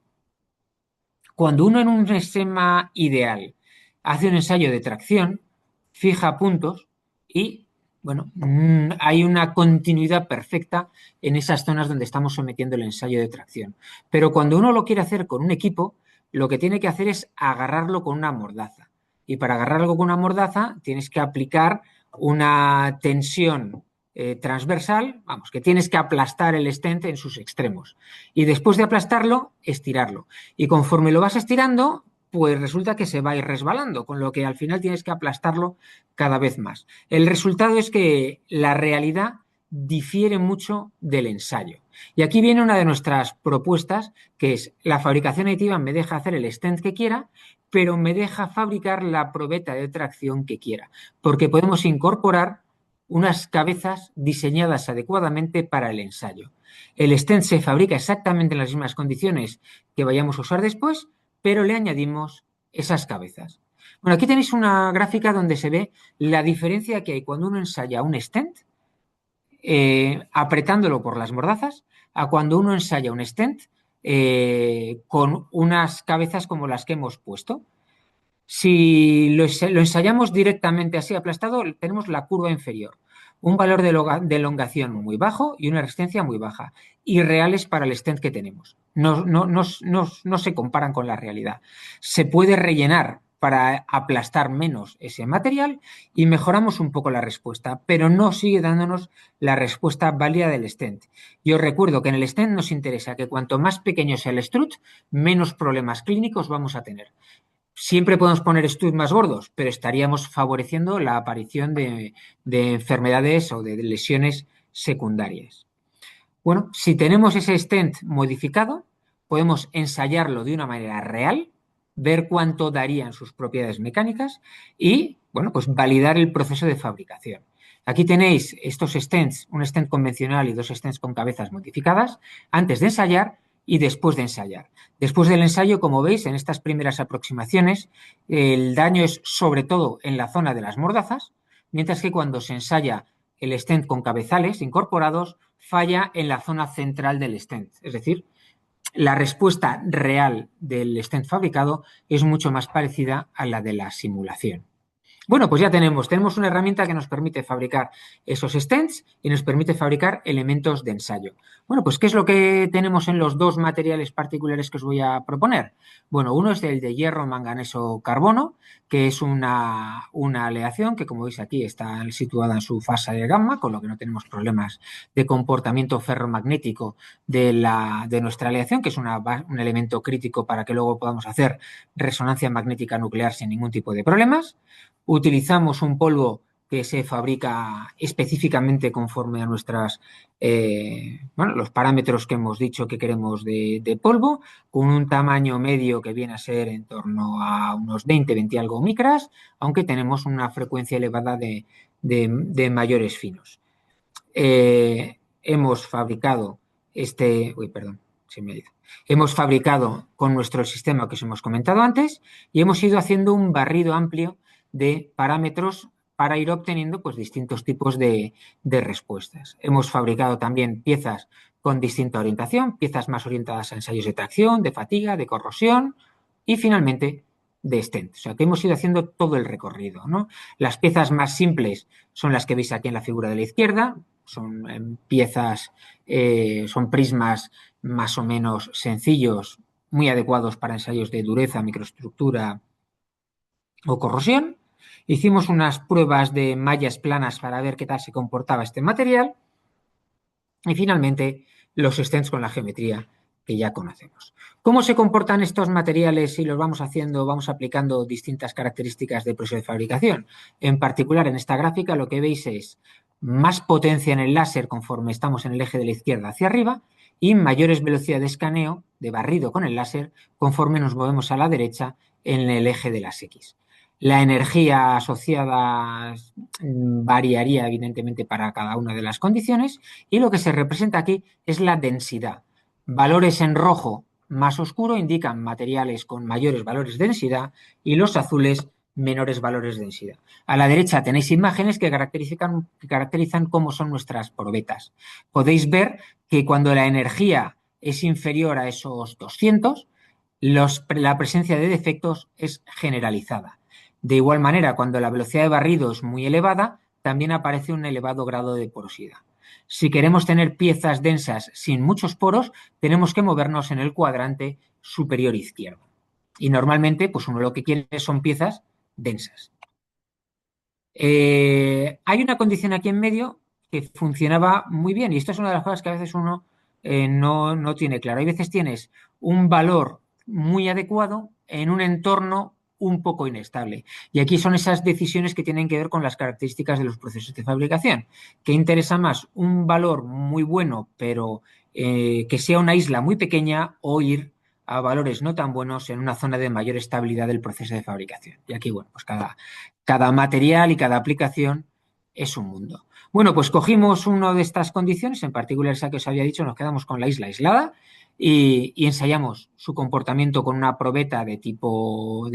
S2: Cuando uno en un esquema ideal hace un ensayo de tracción, fija puntos y, bueno, hay una continuidad perfecta en esas zonas donde estamos sometiendo el ensayo de tracción. Pero cuando uno lo quiere hacer con un equipo, lo que tiene que hacer es agarrarlo con una mordaza. Y para agarrarlo con una mordaza tienes que aplicar una tensión transversal, vamos, que tienes que aplastar el stent en sus extremos. Y después de aplastarlo, estirarlo. Y conforme lo vas estirando, pues resulta que se va a ir resbalando, con lo que al final tienes que aplastarlo cada vez más. El resultado es que la realidad difiere mucho del ensayo. Y aquí viene una de nuestras propuestas, que es la fabricación aditiva me deja hacer el stent que quiera, pero me deja fabricar la probeta de tracción que quiera, porque podemos incorporar unas cabezas diseñadas adecuadamente para el ensayo. El stent se fabrica exactamente en las mismas condiciones que vayamos a usar después, pero le añadimos esas cabezas. Bueno, aquí tenéis una gráfica donde se ve la diferencia que hay cuando uno ensaya un stent, apretándolo por las mordazas, a cuando uno ensaya un stent con unas cabezas como las que hemos puesto. Si lo ensayamos directamente así aplastado, tenemos la curva inferior, un valor de elongación muy bajo y una resistencia muy baja, irreales para el stent que tenemos. No se comparan con la realidad. Se puede rellenar para aplastar menos ese material y mejoramos un poco la respuesta, pero no sigue dándonos la respuesta válida del stent. Yo recuerdo que en el stent nos interesa que cuanto más pequeño sea el strut, menos problemas clínicos vamos a tener. Siempre podemos poner stents más gordos, pero estaríamos favoreciendo la aparición de enfermedades o de lesiones secundarias. Bueno, si tenemos ese stent modificado, podemos ensayarlo de una manera real, ver cuánto darían sus propiedades mecánicas y, bueno, pues validar el proceso de fabricación. Aquí tenéis estos stents, un stent convencional y dos stents con cabezas modificadas, antes de ensayar y después de ensayar. Después del ensayo, como veis, en estas primeras aproximaciones, el daño es sobre todo en la zona de las mordazas, mientras que cuando se ensaya el stent con cabezales incorporados, falla en la zona central del stent. Es decir, la respuesta real del stent fabricado es mucho más parecida a la de la simulación. Bueno, pues ya tenemos una herramienta que nos permite fabricar esos stents y nos permite fabricar elementos de ensayo. Bueno, pues ¿qué es lo que tenemos en los dos materiales particulares que os voy a proponer? Bueno, uno es el de hierro, manganeso, carbono, que es una aleación que, como veis aquí, está situada en su fase de gamma, con lo que no tenemos problemas de comportamiento ferromagnético de nuestra aleación, que es un elemento crítico para que luego podamos hacer resonancia magnética nuclear sin ningún tipo de problemas. Utilizamos un polvo que se fabrica específicamente conforme a los parámetros que hemos dicho que queremos de polvo, con un tamaño medio que viene a ser en torno a unos 20 algo micras, aunque tenemos una frecuencia elevada de mayores finos. Hemos fabricado Hemos fabricado con nuestro sistema que os hemos comentado antes y hemos ido haciendo un barrido amplio de parámetros para ir obteniendo pues, distintos tipos de respuestas. Hemos fabricado también piezas con distinta orientación, piezas más orientadas a ensayos de tracción, de fatiga, de corrosión y finalmente de stent. O sea que hemos ido haciendo todo el recorrido, ¿no? Las piezas más simples son las que veis aquí en la figura de la izquierda, son piezas, son prismas más o menos sencillos, muy adecuados para ensayos de dureza, microestructura o corrosión. Hicimos unas pruebas de mallas planas para ver qué tal se comportaba este material y finalmente los stents con la geometría que ya conocemos. ¿Cómo se comportan estos materiales si los vamos haciendo, vamos aplicando distintas características de proceso de fabricación? En particular, en esta gráfica lo que veis es más potencia en el láser conforme estamos en el eje de la izquierda hacia arriba y mayores velocidades de escaneo, de barrido con el láser, conforme nos movemos a la derecha en el eje de las X. La energía asociada variaría evidentemente para cada una de las condiciones y lo que se representa aquí es la densidad. Valores en rojo más oscuro indican materiales con mayores valores de densidad y los azules menores valores de densidad. A la derecha tenéis imágenes que caracterizan cómo son nuestras probetas. Podéis ver que cuando la energía es inferior a esos 200, la presencia de defectos es generalizada. De igual manera, cuando la velocidad de barrido es muy elevada, también aparece un elevado grado de porosidad. Si queremos tener piezas densas sin muchos poros, tenemos que movernos en el cuadrante superior izquierdo. Y normalmente, pues uno lo que quiere son piezas densas. Hay una condición aquí en medio que funcionaba muy bien. Y esto es una de las cosas que a veces uno no tiene claro. Hay veces tienes un valor muy adecuado en un entorno un poco inestable. Y aquí son esas decisiones que tienen que ver con las características de los procesos de fabricación. ¿Qué interesa más? Un valor muy bueno, pero que sea una isla muy pequeña, o ir a valores no tan buenos en una zona de mayor estabilidad del proceso de fabricación. Y aquí, bueno, pues cada material y cada aplicación es un mundo. Bueno, pues cogimos una de estas condiciones, en particular esa que os había dicho, nos quedamos con la isla aislada y ensayamos su comportamiento con una probeta de tipo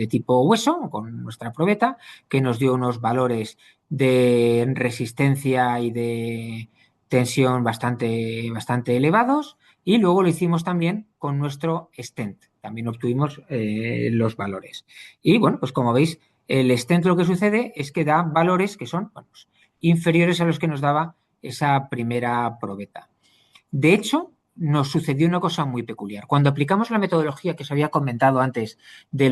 S2: hueso, con nuestra probeta, que nos dio unos valores de resistencia y de tensión bastante elevados. Y luego lo hicimos también con nuestro stent. También obtuvimos los valores. Y bueno, pues como veis, el stent lo que sucede es que da valores que son, bueno, pues, inferiores a los que nos daba esa primera probeta. De hecho, nos sucedió una cosa muy peculiar. Cuando aplicamos la metodología que os había comentado antes de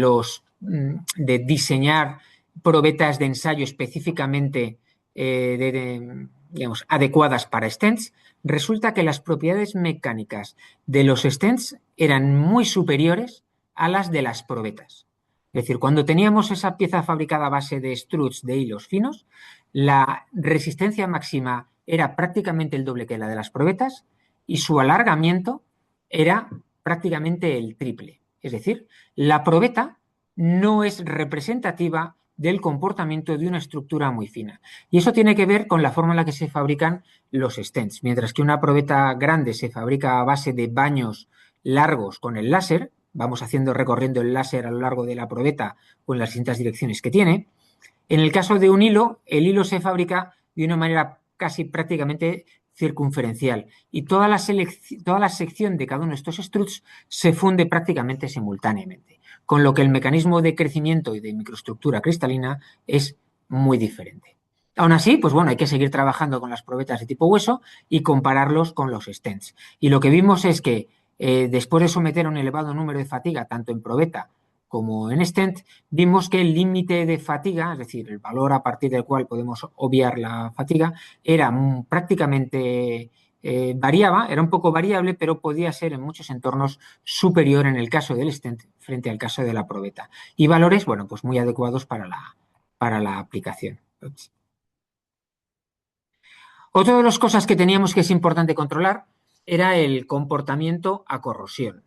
S2: diseñar probetas de ensayo específicamente digamos, adecuadas para stents, resulta que las propiedades mecánicas de los stents eran muy superiores a las de las probetas. Es decir, cuando teníamos esa pieza fabricada a base de struts de hilos finos, la resistencia máxima era prácticamente el doble que la de las probetas y su alargamiento era prácticamente el triple. Es decir, la probeta no es representativa del comportamiento de una estructura muy fina. Y eso tiene que ver con la forma en la que se fabrican los stents. Mientras que una probeta grande se fabrica a base de baños largos con el láser, vamos recorriendo el láser a lo largo de la probeta con las distintas direcciones que tiene. En el caso de un hilo, el hilo se fabrica de una manera casi prácticamente circunferencial y toda la sección de cada uno de estos struts se funde prácticamente simultáneamente, con lo que el mecanismo de crecimiento y de microestructura cristalina es muy diferente. Aún así, pues bueno, hay que seguir trabajando con las probetas de tipo hueso y compararlos con los stents. Y lo que vimos es que después de someter a un elevado número de fatiga, tanto en probeta como en stent, vimos que el límite de fatiga, es decir, el valor a partir del cual podemos obviar la fatiga, era prácticamente variaba, era un poco variable, pero podía ser en muchos entornos superior en el caso del stent frente al caso de la probeta. Y valores, bueno, pues muy adecuados para la aplicación. Otra de las cosas que teníamos que es importante controlar era el comportamiento a corrosión.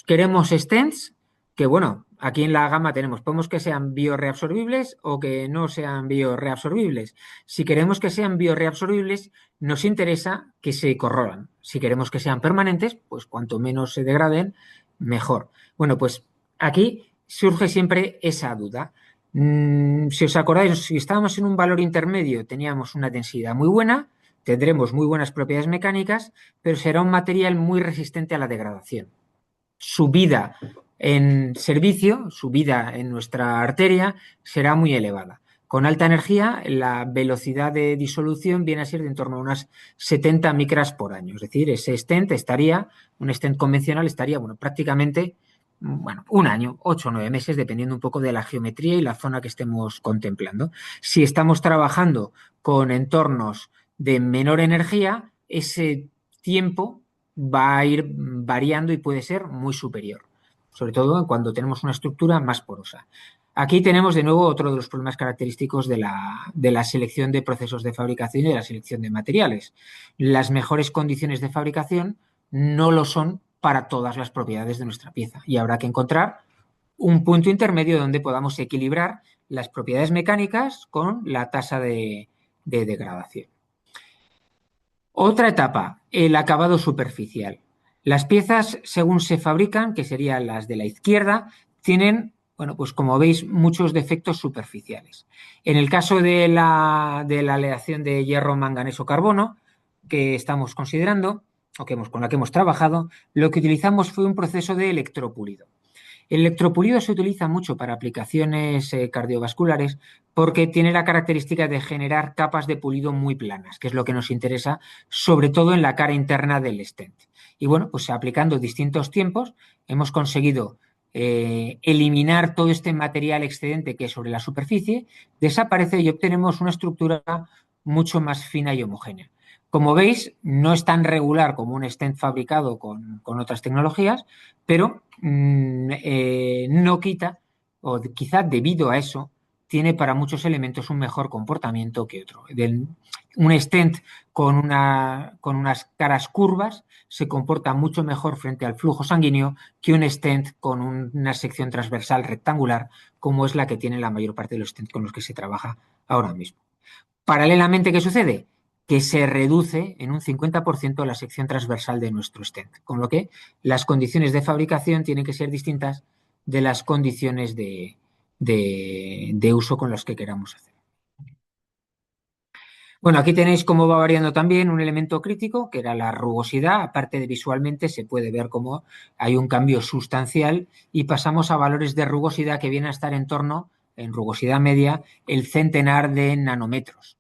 S2: Queremos stents que, bueno, aquí en la gama podemos que sean bioreabsorbibles o que no sean bioreabsorbibles. Si queremos que sean bioreabsorbibles, nos interesa que se corroan. Si queremos que sean permanentes, pues cuanto menos se degraden, mejor. Bueno, pues aquí surge siempre esa duda. Si os acordáis, si estábamos en un valor intermedio, teníamos una densidad muy buena, tendremos muy buenas propiedades mecánicas, pero será un material muy resistente a la degradación. Su vida en servicio, su vida en nuestra arteria será muy elevada. Con alta energía, la velocidad de disolución viene a ser de en torno a unas 70 micras por año. Es decir, un stent convencional estaría, bueno, prácticamente, bueno, un año, 8 o 9 meses, dependiendo un poco de la geometría y la zona que estemos contemplando. Si estamos trabajando con entornos de menor energía, ese tiempo va a ir variando y puede ser muy superior, sobre todo cuando tenemos una estructura más porosa. Aquí tenemos de nuevo otro de los problemas característicos de la selección de procesos de fabricación y de la selección de materiales. Las mejores condiciones de fabricación no lo son para todas las propiedades de nuestra pieza y habrá que encontrar un punto intermedio donde podamos equilibrar las propiedades mecánicas con la tasa de degradación. Otra etapa, el acabado superficial. Las piezas, según se fabrican, que serían las de la izquierda, tienen, bueno, pues como veis, muchos defectos superficiales. En el caso de la aleación de hierro, manganeso, carbono, que estamos considerando, con la que hemos trabajado, lo que utilizamos fue un proceso de electropulido. El electropulido se utiliza mucho para aplicaciones cardiovasculares porque tiene la característica de generar capas de pulido muy planas, que es lo que nos interesa, sobre todo en la cara interna del stent. Y bueno, pues aplicando distintos tiempos hemos conseguido eliminar todo este material excedente que es sobre la superficie, desaparece y obtenemos una estructura mucho más fina y homogénea. Como veis, no es tan regular como un stent fabricado con otras tecnologías, pero no quita, o quizá debido a eso, tiene para muchos elementos un mejor comportamiento que otro. Un stent con unas caras curvas se comporta mucho mejor frente al flujo sanguíneo que un stent con una sección transversal rectangular, como es la que tiene la mayor parte de los stents con los que se trabaja ahora mismo. Paralelamente, ¿qué sucede? Que se reduce en un 50% la sección transversal de nuestro stent, con lo que las condiciones de fabricación tienen que ser distintas de las condiciones de uso con las que queramos hacer. Bueno, aquí tenéis cómo va variando también un elemento crítico, que era la rugosidad. Aparte de visualmente, se puede ver cómo hay un cambio sustancial y pasamos a valores de rugosidad que vienen a estar en torno, en rugosidad media, el centenar de nanómetros.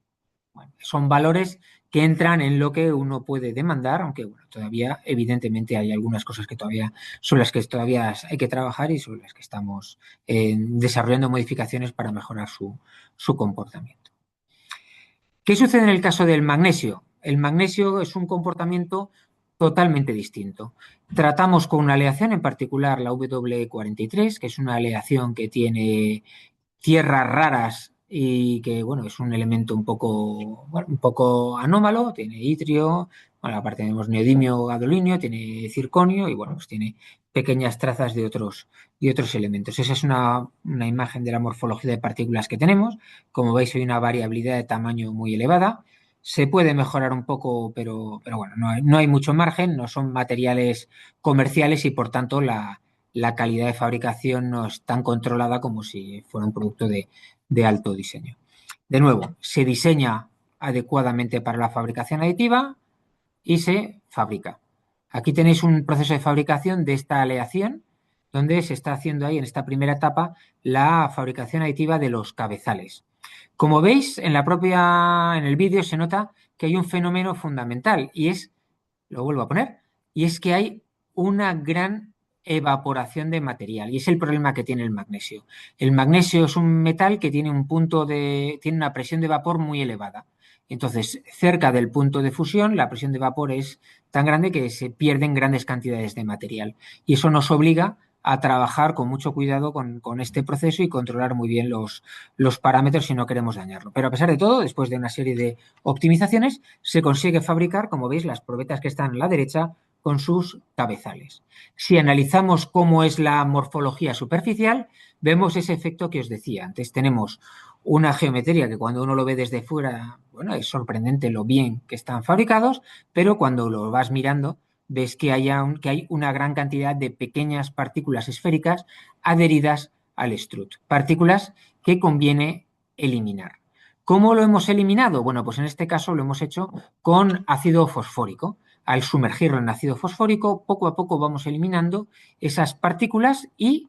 S2: Bueno, son valores que entran en lo que uno puede demandar, aunque bueno, todavía evidentemente hay algunas cosas que todavía son las que todavía hay que trabajar y son las que estamos desarrollando modificaciones para mejorar su comportamiento. ¿Qué sucede en el caso del magnesio? El magnesio es un comportamiento totalmente distinto. Tratamos con una aleación, en particular la W43, que es una aleación que tiene tierras raras y que, bueno, es un elemento un poco anómalo, tiene itrio, bueno, aparte tenemos neodimio, gadolinio, tiene circonio y, bueno, pues tiene pequeñas trazas de otros elementos. Esa es una imagen de la morfología de partículas que tenemos. Como veis, hay una variabilidad de tamaño muy elevada. Se puede mejorar un poco, pero bueno, no hay mucho margen, no son materiales comerciales y, por tanto, la calidad de fabricación no es tan controlada como si fuera un producto de alto diseño. De nuevo, se diseña adecuadamente para la fabricación aditiva y se fabrica. Aquí tenéis un proceso de fabricación de esta aleación, donde se está haciendo ahí en esta primera etapa la fabricación aditiva de los cabezales. Como veis, en el vídeo se nota que hay un fenómeno fundamental y es, lo vuelvo a poner, y es que hay una gran evaporación de material y es el problema que tiene el magnesio. El magnesio es un metal que tiene tiene una presión de vapor muy elevada. Entonces, cerca del punto de fusión, la presión de vapor es tan grande que se pierden grandes cantidades de material. Y eso nos obliga a trabajar con mucho cuidado con este proceso y controlar muy bien los parámetros si no queremos dañarlo. Pero a pesar de todo, después de una serie de optimizaciones, se consigue fabricar, como veis, las probetas que están a la derecha con sus cabezales. Si analizamos cómo es la morfología superficial, vemos ese efecto que os decía antes. Tenemos una geometría que cuando uno lo ve desde fuera, bueno, es sorprendente lo bien que están fabricados, pero cuando lo vas mirando ves que hay una gran cantidad de pequeñas partículas esféricas adheridas al strut, partículas que conviene eliminar. ¿Cómo lo hemos eliminado? Bueno, pues en este caso lo hemos hecho con ácido fosfórico. Al sumergirlo en ácido fosfórico, poco a poco vamos eliminando esas partículas y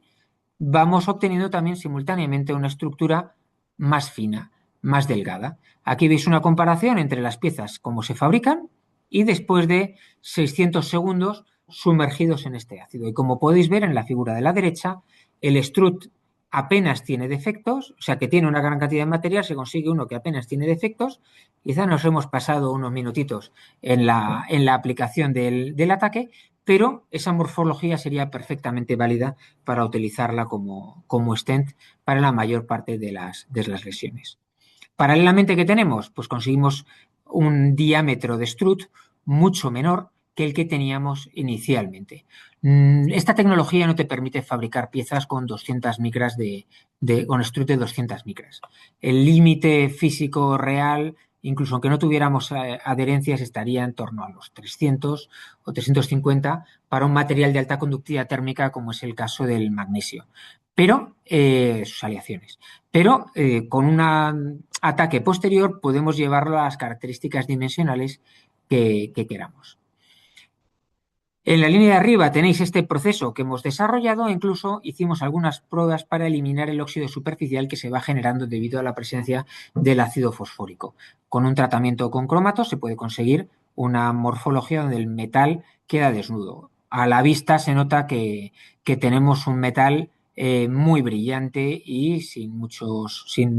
S2: vamos obteniendo también simultáneamente una estructura más fina, más delgada. Aquí veis una comparación entre las piezas, cómo se fabrican y después de 600 segundos sumergidos en este ácido. Y como podéis ver en la figura de la derecha, el strut apenas tiene defectos, o sea que tiene una gran cantidad de material, se consigue uno que apenas tiene defectos. Quizá nos hemos pasado unos minutitos en la aplicación del ataque, pero esa morfología sería perfectamente válida para utilizarla como stent para la mayor parte de las lesiones. Paralelamente, ¿qué tenemos? Pues conseguimos un diámetro de strut mucho menor que el que teníamos inicialmente. Esta tecnología no te permite fabricar piezas con 200 micras con strut de 200 micras. El límite físico real, incluso aunque no tuviéramos adherencias, estaría en torno a los 300 o 350 para un material de alta conductividad térmica como es el caso del magnesio, pero sus aleaciones. Pero con un ataque posterior podemos llevarlo a las características dimensionales que queramos. En la línea de arriba tenéis este proceso que hemos desarrollado e incluso hicimos algunas pruebas para eliminar el óxido superficial que se va generando debido a la presencia del ácido fosfórico. Con un tratamiento con cromatos se puede conseguir una morfología donde el metal queda desnudo. A la vista se nota que tenemos un metal muy brillante y sin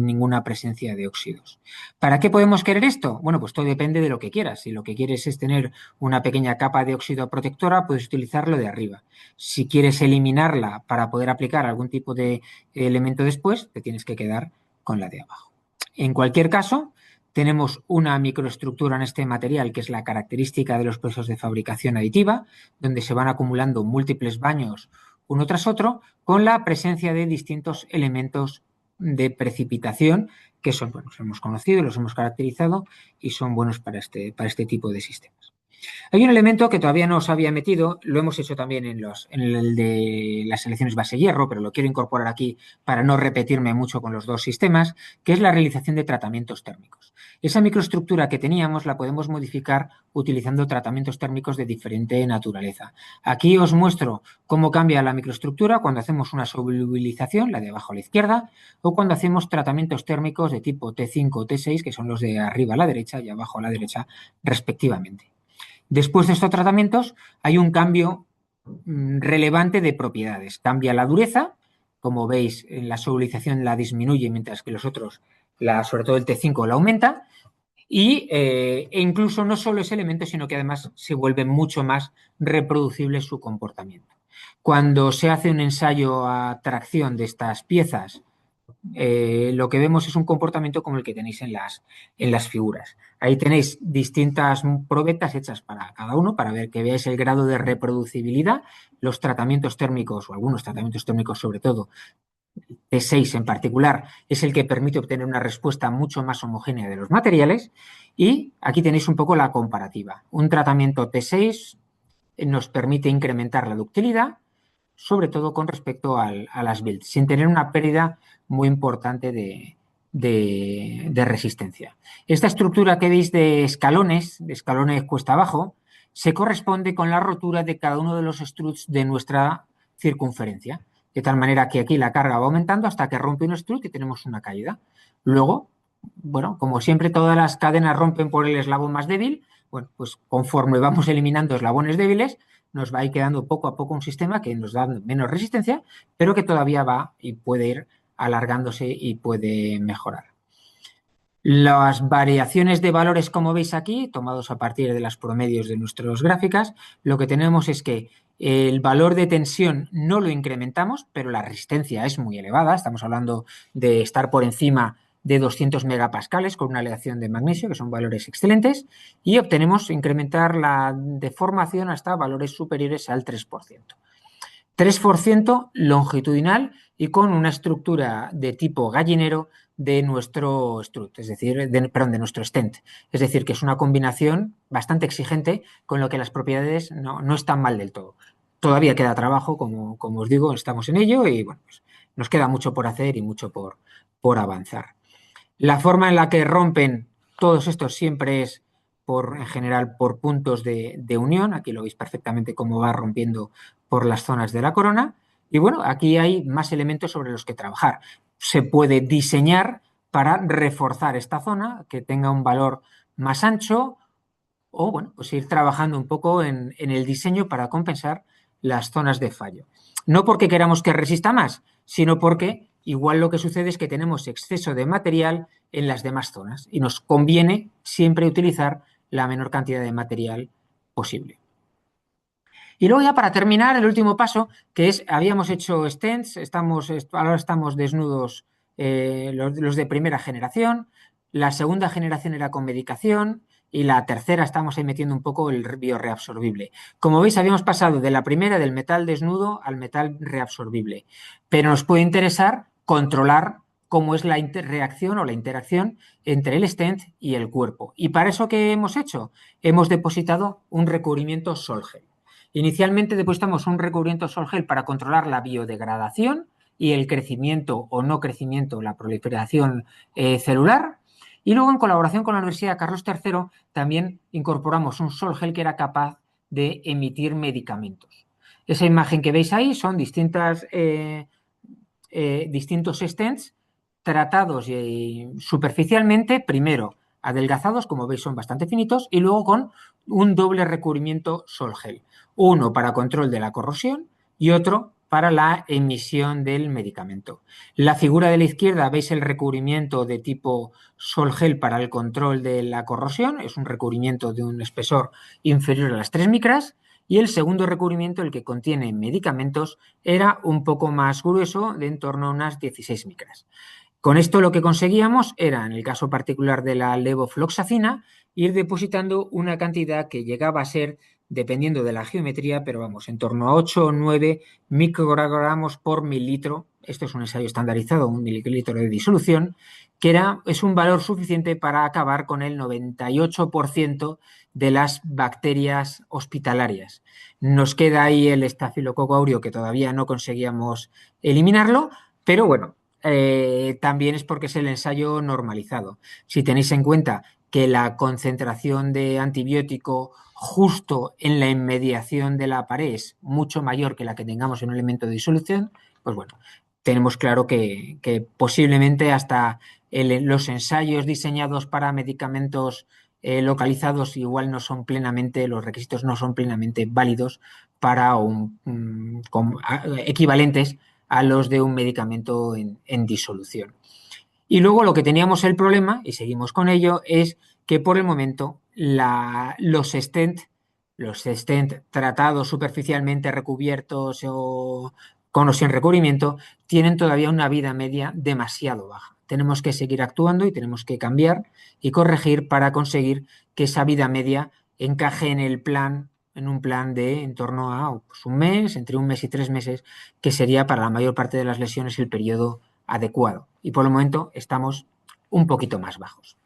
S2: ninguna presencia de óxidos. ¿Para qué podemos querer esto? Bueno, pues todo depende de lo que quieras. Si lo que quieres es tener una pequeña capa de óxido protectora, puedes utilizarlo de arriba. Si quieres eliminarla para poder aplicar algún tipo de elemento después, te tienes que quedar con la de abajo. En cualquier caso, tenemos una microestructura en este material que es la característica de los procesos de fabricación aditiva, donde se van acumulando múltiples baños uno tras otro, con la presencia de distintos elementos de precipitación que son, bueno, los hemos conocido, los hemos caracterizado y son buenos para este tipo de sistemas. Hay un elemento que todavía no os había metido, lo hemos hecho también en el de las selecciones base hierro, pero lo quiero incorporar aquí para no repetirme mucho con los dos sistemas, que es la realización de tratamientos térmicos. Esa microestructura que teníamos la podemos modificar utilizando tratamientos térmicos de diferente naturaleza. Aquí os muestro cómo cambia la microestructura cuando hacemos una solubilización, la de abajo a la izquierda, o cuando hacemos tratamientos térmicos de tipo T5 o T6, que son los de arriba a la derecha y abajo a la derecha, respectivamente. Después de estos tratamientos hay un cambio relevante de propiedades. Cambia la dureza, como veis, en la solubilización la disminuye, mientras que los otros, sobre todo el T5, la aumenta. E incluso no solo ese elemento, sino que además se vuelve mucho más reproducible su comportamiento. Cuando se hace un ensayo a tracción de estas piezas, lo que vemos es un comportamiento como el que tenéis en las figuras. Ahí tenéis distintas probetas hechas para cada uno para ver que veáis el grado de reproducibilidad, los tratamientos térmicos o algunos tratamientos térmicos sobre todo, T6 en particular, es el que permite obtener una respuesta mucho más homogénea de los materiales y aquí tenéis un poco la comparativa. Un tratamiento T6 nos permite incrementar la ductilidad, sobre todo con respecto a las builds, sin tener una pérdida muy importante de resistencia. Esta estructura que veis de escalones cuesta abajo, se corresponde con la rotura de cada uno de los struts de nuestra circunferencia, de tal manera que aquí la carga va aumentando hasta que rompe un strut y tenemos una caída. Luego, bueno, como siempre todas las cadenas rompen por el eslabón más débil, bueno, pues conforme vamos eliminando eslabones débiles, nos va a ir quedando poco a poco un sistema que nos da menos resistencia, pero que todavía va y puede ir alargándose y puede mejorar. Las variaciones de valores, como veis aquí, tomados a partir de las promedios de nuestras gráficas, lo que tenemos es que el valor de tensión no lo incrementamos, pero la resistencia es muy elevada. Estamos hablando de estar por encima de 200 megapascales con una aleación de magnesio, que son valores excelentes, y obtenemos incrementar la deformación hasta valores superiores al 3%. 3% longitudinal y con una estructura de tipo gallinero de nuestro strut, es decir, de nuestro stent. Es decir, que es una combinación bastante exigente con lo que las propiedades no están mal del todo. Todavía queda trabajo, como os digo, estamos en ello y bueno, pues nos queda mucho por hacer y mucho por avanzar. La forma en la que rompen todos estos siempre es en general por puntos de unión. Aquí lo veis perfectamente cómo va rompiendo por las zonas de la corona. Y bueno, aquí hay más elementos sobre los que trabajar. Se puede diseñar para reforzar esta zona, que tenga un valor más ancho, o bueno, pues ir trabajando un poco en el diseño para compensar las zonas de fallo. No porque queramos que resista más, sino porque igual lo que sucede es que tenemos exceso de material en las demás zonas y nos conviene siempre utilizar la menor cantidad de material posible. Y luego ya para terminar, el último paso, que es, habíamos hecho stents, ahora estamos desnudos los de primera generación, la segunda generación era con medicación y la tercera estamos ahí metiendo un poco el bioreabsorbible. Como veis, habíamos pasado de la primera del metal desnudo al metal reabsorbible, pero nos puede interesar controlar cómo es la reacción o la interacción entre el stent y el cuerpo. Y para eso, ¿qué hemos hecho? Hemos depositado un recubrimiento Solgel. Inicialmente depositamos un recubrimiento Solgel para controlar la biodegradación y el crecimiento o no crecimiento, la proliferación celular. Y luego, en colaboración con la Universidad Carlos III, también incorporamos un Solgel que era capaz de emitir medicamentos. Esa imagen que veis ahí son distintos stents tratados superficialmente, primero adelgazados, como veis son bastante finitos, y luego con un doble recubrimiento Solgel. Uno para control de la corrosión y otro para la emisión del medicamento. La figura de la izquierda veis el recubrimiento de tipo sol-gel para el control de la corrosión, es un recubrimiento de un espesor inferior a las 3 micras, y el segundo recubrimiento, el que contiene medicamentos, era un poco más grueso, de en torno a unas 16 micras. Con esto lo que conseguíamos era, en el caso particular de la levofloxacina, ir depositando una cantidad que llegaba a ser, dependiendo de la geometría, pero vamos, en torno a 8 o 9 microgramos por mililitro. Esto es un ensayo estandarizado, un mililitro de disolución, que es un valor suficiente para acabar con el 98% de las bacterias hospitalarias. Nos queda ahí el estafilococo aurio, que todavía no conseguíamos eliminarlo, pero bueno, también es porque es el ensayo normalizado. Si tenéis en cuenta que la concentración de antibiótico justo en la inmediación de la pared es mucho mayor que la que tengamos en un elemento de disolución, pues bueno, tenemos claro que posiblemente hasta los ensayos diseñados para medicamentos localizados igual no son plenamente, los requisitos no son plenamente válidos para equivalentes a los de un medicamento en disolución. Y luego lo que teníamos el problema, y seguimos con ello, es que por el momento los stent tratados superficialmente, recubiertos o con o sin recubrimiento, tienen todavía una vida media demasiado baja. Tenemos que seguir actuando y tenemos que cambiar y corregir para conseguir que esa vida media encaje en un plan de en torno a pues, un mes, entre un mes y 3 meses, que sería para la mayor parte de las lesiones el periodo adecuado. Y por el momento estamos un poquito más bajos.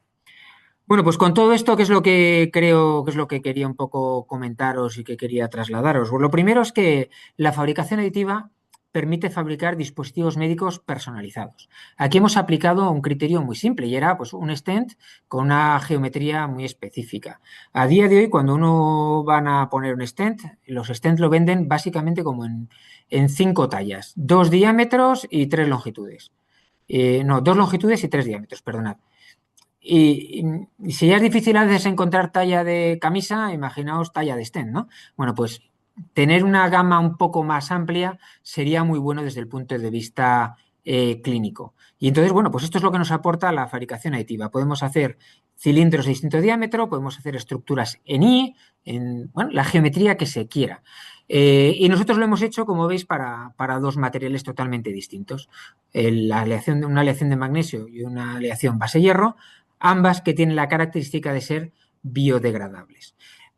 S2: Bueno, pues con todo esto, ¿qué es lo que creo que es lo que quería un poco comentaros y que quería trasladaros? Pues lo primero es que la fabricación aditiva permite fabricar dispositivos médicos personalizados. Aquí hemos aplicado un criterio muy simple y era pues, un stent con una geometría muy específica. A día de hoy, cuando uno van a poner un stent, los stents lo venden básicamente como en 5 tallas, 2 diámetros y 3 longitudes. No, 2 longitudes y 3 diámetros, perdonad. Y si ya es difícil a veces encontrar talla de camisa, imaginaos talla de stent, ¿no? Bueno, pues tener una gama un poco más amplia sería muy bueno desde el punto de vista clínico. Y entonces, bueno, pues esto es lo que nos aporta la fabricación aditiva. Podemos hacer cilindros de distinto diámetro, podemos hacer estructuras en I, en bueno, la geometría que se quiera. Y nosotros lo hemos hecho, como veis, para dos materiales totalmente distintos. Una aleación de magnesio y una aleación base-hierro, ambas que tienen la característica de ser biodegradables.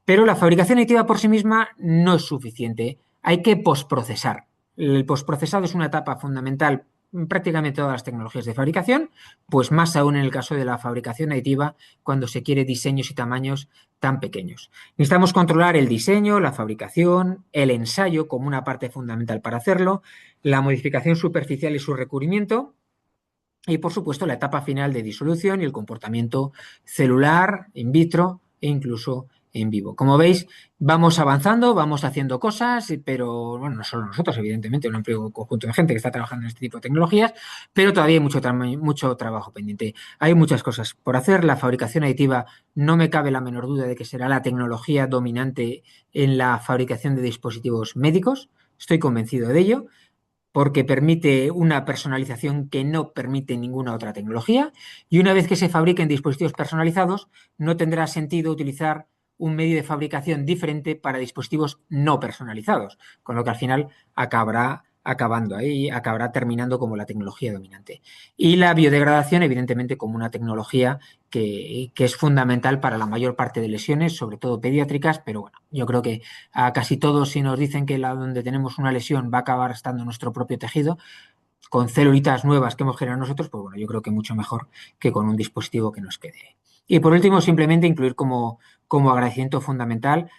S2: Pero la fabricación aditiva por sí misma no es suficiente, hay que postprocesar. El postprocesado es una etapa fundamental en prácticamente todas las tecnologías de fabricación, pues más aún en el caso de la fabricación aditiva cuando se quiere diseños y tamaños tan pequeños. Necesitamos controlar el diseño, la fabricación, el ensayo como una parte fundamental para hacerlo, la modificación superficial y su recubrimiento, y, por supuesto, la etapa final de disolución y el comportamiento celular, in vitro e incluso en vivo. Como veis, vamos avanzando, vamos haciendo cosas, pero bueno, no solo nosotros, evidentemente, un amplio conjunto de gente que está trabajando en este tipo de tecnologías, pero todavía hay mucho trabajo pendiente. Hay muchas cosas por hacer. La fabricación aditiva no me cabe la menor duda de que será la tecnología dominante en la fabricación de dispositivos médicos. Estoy convencido de ello porque permite una personalización que no permite ninguna otra tecnología, y una vez que se fabriquen dispositivos personalizados, no tendrá sentido utilizar un medio de fabricación diferente para dispositivos no personalizados, con lo que al final acabará acabando ahí, acabará terminando como la tecnología dominante. Y la biodegradación, evidentemente, como una tecnología que es fundamental para la mayor parte de lesiones, sobre todo pediátricas, pero bueno, yo creo que a casi todos, si nos dicen que donde tenemos una lesión va a acabar estando nuestro propio tejido, con celulitas nuevas que hemos generado nosotros, pues bueno, yo creo que mucho mejor que con un dispositivo que nos quede. Y por último, simplemente incluir como agradecimiento fundamental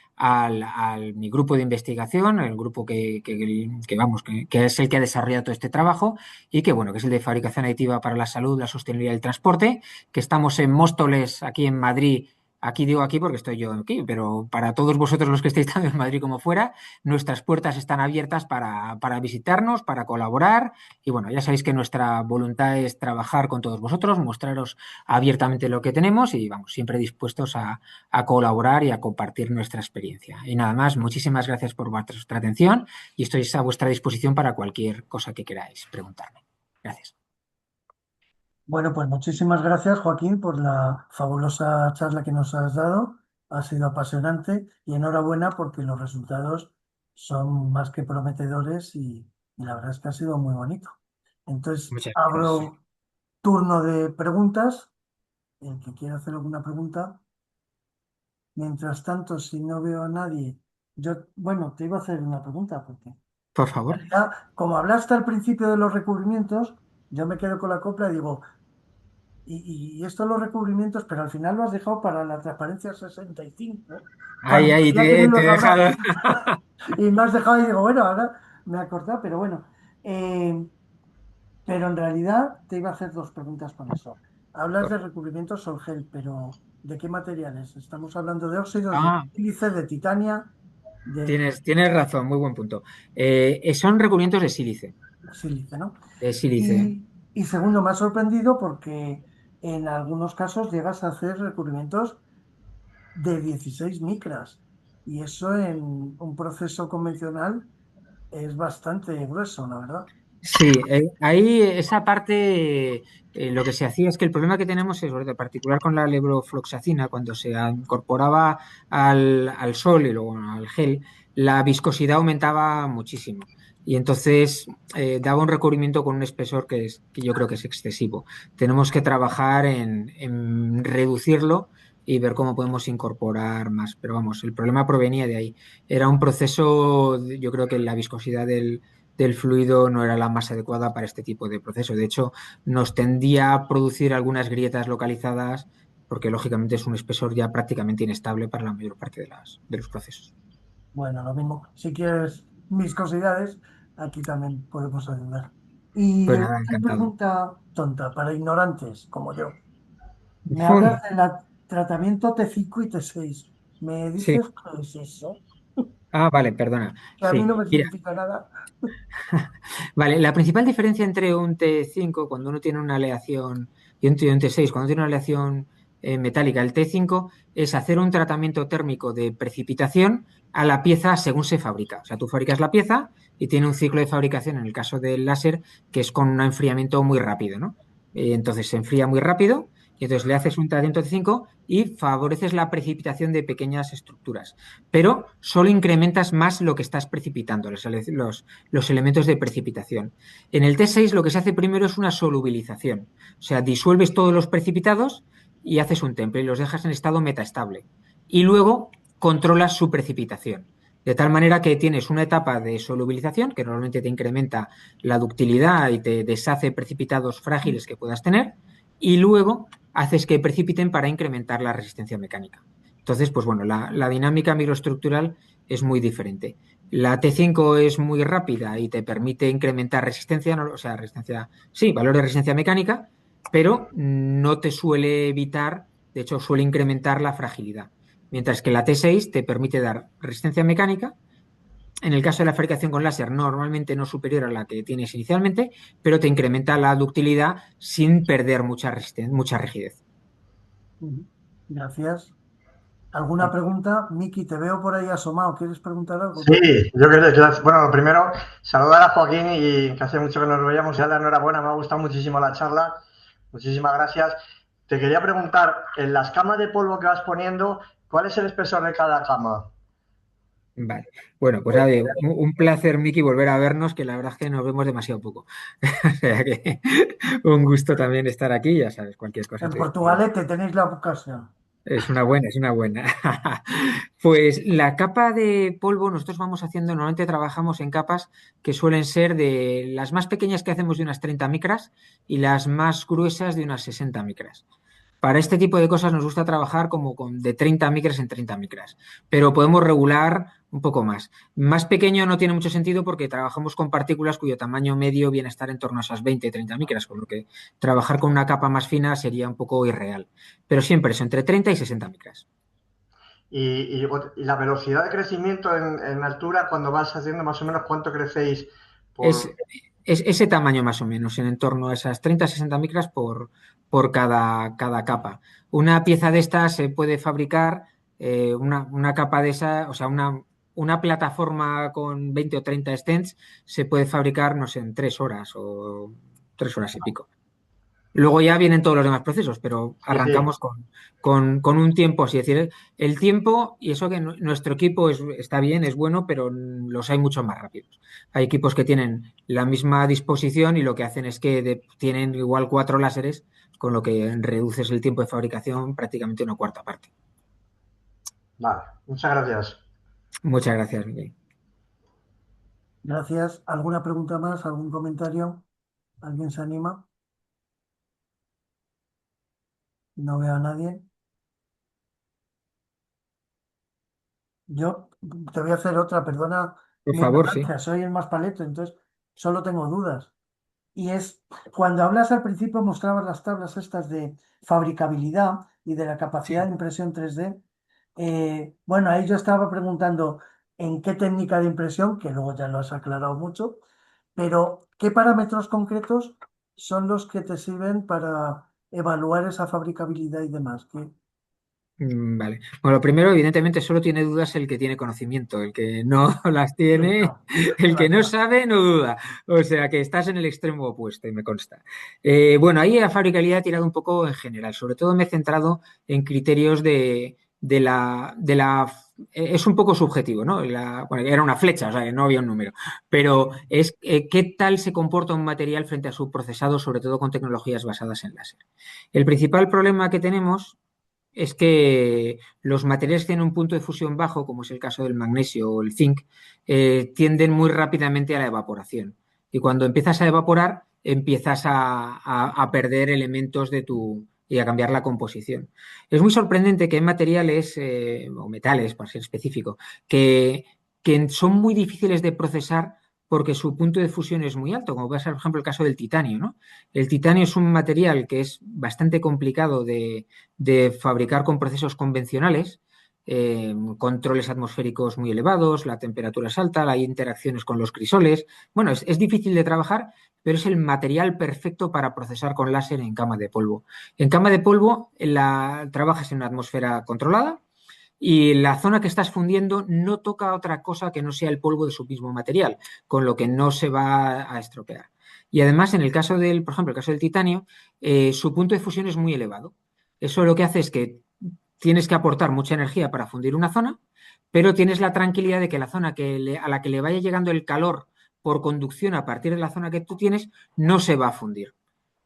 S2: mi grupo de investigación, el grupo que es el que ha desarrollado todo este trabajo y que, bueno, que es el de fabricación aditiva para la salud, la sostenibilidad y el transporte, que estamos en Móstoles, aquí en Madrid, aquí digo aquí porque estoy yo aquí, pero para todos vosotros los que estéis tanto en Madrid como fuera, nuestras puertas están abiertas para visitarnos, para colaborar. Y bueno, ya sabéis que nuestra voluntad es trabajar con todos vosotros, mostraros abiertamente lo que tenemos y vamos, siempre dispuestos a colaborar y a compartir nuestra experiencia. Y nada más, muchísimas gracias por vuestra atención y estoy a vuestra disposición para cualquier cosa que queráis preguntarme. Gracias.
S1: Bueno, pues muchísimas gracias, Joaquín, por la fabulosa charla que nos has dado. Ha sido apasionante y enhorabuena porque los resultados son más que prometedores y la verdad es que ha sido muy bonito. Entonces,
S2: Muchas gracias.
S1: abro turno de preguntas. El que quiera hacer alguna pregunta. Mientras tanto, si no veo a nadie, bueno, te iba a hacer una pregunta porque
S2: Por
S1: en
S2: favor.
S1: realidad, como hablaste al principio de los recubrimientos, yo me quedo con la copla y digo, y esto los recubrimientos, pero al final lo has dejado para la transparencia 65,
S2: Ahí,
S1: cuando
S2: ahí,
S1: sabía que no
S2: te
S1: ibas
S2: he
S1: a hablar.
S2: dejado.
S1: Y me has dejado y digo, bueno, ahora me he acordado, pero bueno. Eh, pero en realidad te iba a hacer dos preguntas con eso. Hablas de recubrimientos Solgel, pero ¿de qué materiales? Estamos hablando de óxidos, de
S2: Ah,
S1: sílice, de titania, de
S2: tienes razón, muy buen punto. Son recubrimientos de sílice,
S1: sílice, ¿no?
S2: de sílice.
S1: Y segundo, me ha sorprendido porque en algunos casos llegas a hacer recubrimientos de 16 micras. Y eso en un proceso convencional es bastante grueso, la verdad.
S2: Sí, ahí esa parte, lo que se hacía es que el problema que tenemos es, en particular con la levofloxacina, cuando se incorporaba al sol y luego al gel, la viscosidad aumentaba muchísimo. Y entonces daba un recubrimiento con un espesor que yo creo que es excesivo. Tenemos que trabajar en reducirlo y ver cómo podemos incorporar más. Pero vamos, el problema provenía de ahí. Era un proceso, yo creo que la viscosidad del fluido no era la más adecuada para este tipo de proceso. De hecho, nos tendía a producir algunas grietas localizadas porque lógicamente es un espesor ya prácticamente inestable para la mayor parte de los procesos.
S1: Bueno, lo mismo. Si quieres viscosidades, aquí también podemos ayudar. Y
S2: Pues nada,
S1: una
S2: encantado.
S1: pregunta tonta para ignorantes como yo. Me hablas
S2: Uy,
S1: del tratamiento T5 y T6. ¿Me
S2: sí.
S1: dices qué es eso?
S2: Ah, vale, perdona.
S1: Que a mí
S2: Sí.
S1: no me
S2: Mira,
S1: significa nada.
S2: vale, la principal diferencia entre un T5 cuando uno tiene una aleación y un T6 cuando tiene una aleación metálica, el T5 es hacer un tratamiento térmico de precipitación a la pieza según se fabrica. O sea, tú fabricas la pieza y tiene un ciclo de fabricación, en el caso del láser, que es con un enfriamiento muy rápido, ¿no? Entonces se enfría muy rápido y entonces le haces un tratamiento T5 y favoreces la precipitación de pequeñas estructuras, pero solo incrementas más lo que estás precipitando, los elementos de precipitación. En el T6 lo que se hace primero es una solubilización, o sea, disuelves todos los precipitados y haces un temple y los dejas en estado metaestable. Y luego controlas su precipitación. De tal manera que tienes una etapa de solubilización que normalmente te incrementa la ductilidad y te deshace precipitados frágiles que puedas tener y luego haces que precipiten para incrementar la resistencia mecánica. Entonces, pues bueno, la dinámica microestructural es muy diferente. La T5 es muy rápida y te permite incrementar resistencia, o sea, resistencia, sí, valor de resistencia mecánica, pero no te suele evitar, de hecho, suele incrementar la fragilidad. Mientras que la T6 te permite dar resistencia mecánica, en el caso de la fabricación con láser, normalmente no superior a la que tienes inicialmente, pero te incrementa la ductilidad sin perder mucha rigidez.
S1: Ujú. Gracias. ¿Alguna pregunta? Miki, te veo por ahí asomado. ¿Quieres preguntar algo tú?
S3: Sí, bueno, lo primero, saludar a Joaquín y que hace mucho que nos veíamos y darle la enhorabuena, me ha gustado muchísimo la charla, muchísimas gracias. Te quería preguntar, en las camas de polvo que vas poniendo, ¿cuál es el espesor de cada cama?
S2: Vale. Bueno, pues a ver, un placer, Miki, volver a vernos, que la verdad es que nos vemos demasiado poco. O sea que un gusto también estar aquí, ya sabes, cualquier cosa
S1: En
S2: te disponible.
S1: Portugalete tenéis la ocasión.
S2: Es una buena, es una buena. Pues la capa de polvo, nosotros vamos haciendo, normalmente trabajamos en capas que suelen ser de las más pequeñas que hacemos de unas 30 micras y las más gruesas de unas 60 micras. Para este tipo de cosas nos gusta trabajar como con de 30 micras en 30 micras, pero podemos regular un poco más. Más pequeño no tiene mucho sentido porque trabajamos con partículas cuyo tamaño medio viene a estar en torno a esas 20-30 micras, con lo que trabajar con una capa más fina sería un poco irreal. Pero siempre es entre 30 y 60 micras.
S3: y la velocidad de crecimiento en altura, cuando vas haciendo más o menos cuánto crecéis
S2: Es,
S3: por...
S2: es ese tamaño más o menos, en torno a esas 30-60 micras por cada capa. Una pieza de estas se puede fabricar, una capa de esa, o sea, una plataforma con 20 o 30 stents se puede fabricar, no sé, en 3 horas o 3 horas y pico. Luego ya vienen todos los demás procesos, pero
S3: Sí, sí,
S2: arrancamos con un tiempo, así decir, el tiempo, y eso que nuestro equipo está bien, es bueno, pero los hay mucho más rápidos. Hay equipos que tienen la misma disposición y lo que hacen es que tienen igual 4 láseres, con lo que reduces el tiempo de fabricación prácticamente una cuarta parte.
S3: vale, muchas gracias.
S2: Muchas gracias, Miguel.
S1: Gracias. ¿Alguna pregunta más? ¿Algún comentario? ¿Alguien se anima? No veo a nadie. Yo te voy a hacer otra, perdona
S2: Por
S1: mi
S2: favor, sí.
S1: ignorancia, soy el más paleto, entonces solo tengo dudas. Y es, cuando hablas al principio mostrabas las tablas estas de fabricabilidad y de la capacidad
S2: Sí.
S1: de impresión 3D. Bueno, ahí yo estaba preguntando en qué técnica de impresión, que luego ya lo has aclarado mucho, pero ¿qué parámetros concretos son los que te sirven para evaluar esa fabricabilidad y demás?
S2: Vale. Bueno, lo primero, evidentemente, solo tiene dudas el que tiene conocimiento. El que no las
S1: Sí,
S2: tiene,
S1: no,
S2: el que no
S1: gracias.
S2: sabe, no duda. O sea que estás en el extremo opuesto y me consta. Bueno, ahí la fabricabilidad he tirado un poco en general. Sobre todo me he centrado en criterios es un poco subjetivo, ¿no? Bueno, era una flecha, o sea, que no había un número. Pero es qué tal se comporta un material frente a su procesado, sobre todo con tecnologías basadas en láser. El principal problema que tenemos es que los materiales que tienen un punto de fusión bajo, como es el caso del magnesio o el zinc, tienden muy rápidamente a la evaporación. Y cuando empiezas a evaporar, empiezas a perder elementos y a cambiar la composición. Es muy sorprendente que hay materiales, o metales, para ser específico, que son muy difíciles de procesar porque su punto de fusión es muy alto, como puede ser, por ejemplo, el caso del titanio, ¿no? El titanio es un material que es bastante complicado de fabricar con procesos convencionales, controles atmosféricos muy elevados, la temperatura es alta, hay interacciones con los crisoles. Bueno, es difícil de trabajar, pero es el material perfecto para procesar con láser en cama de polvo. En cama de polvo trabajas en una atmósfera controlada y la zona que estás fundiendo no toca otra cosa que no sea el polvo de su mismo material, con lo que no se va a estropear. Y además, en el caso por ejemplo, el caso del titanio, su punto de fusión es muy elevado. Eso lo que hace es que tienes que aportar mucha energía para fundir una zona, pero tienes la tranquilidad de que la zona a la que le vaya llegando el calor por conducción a partir de la zona que tú tienes no se va a fundir.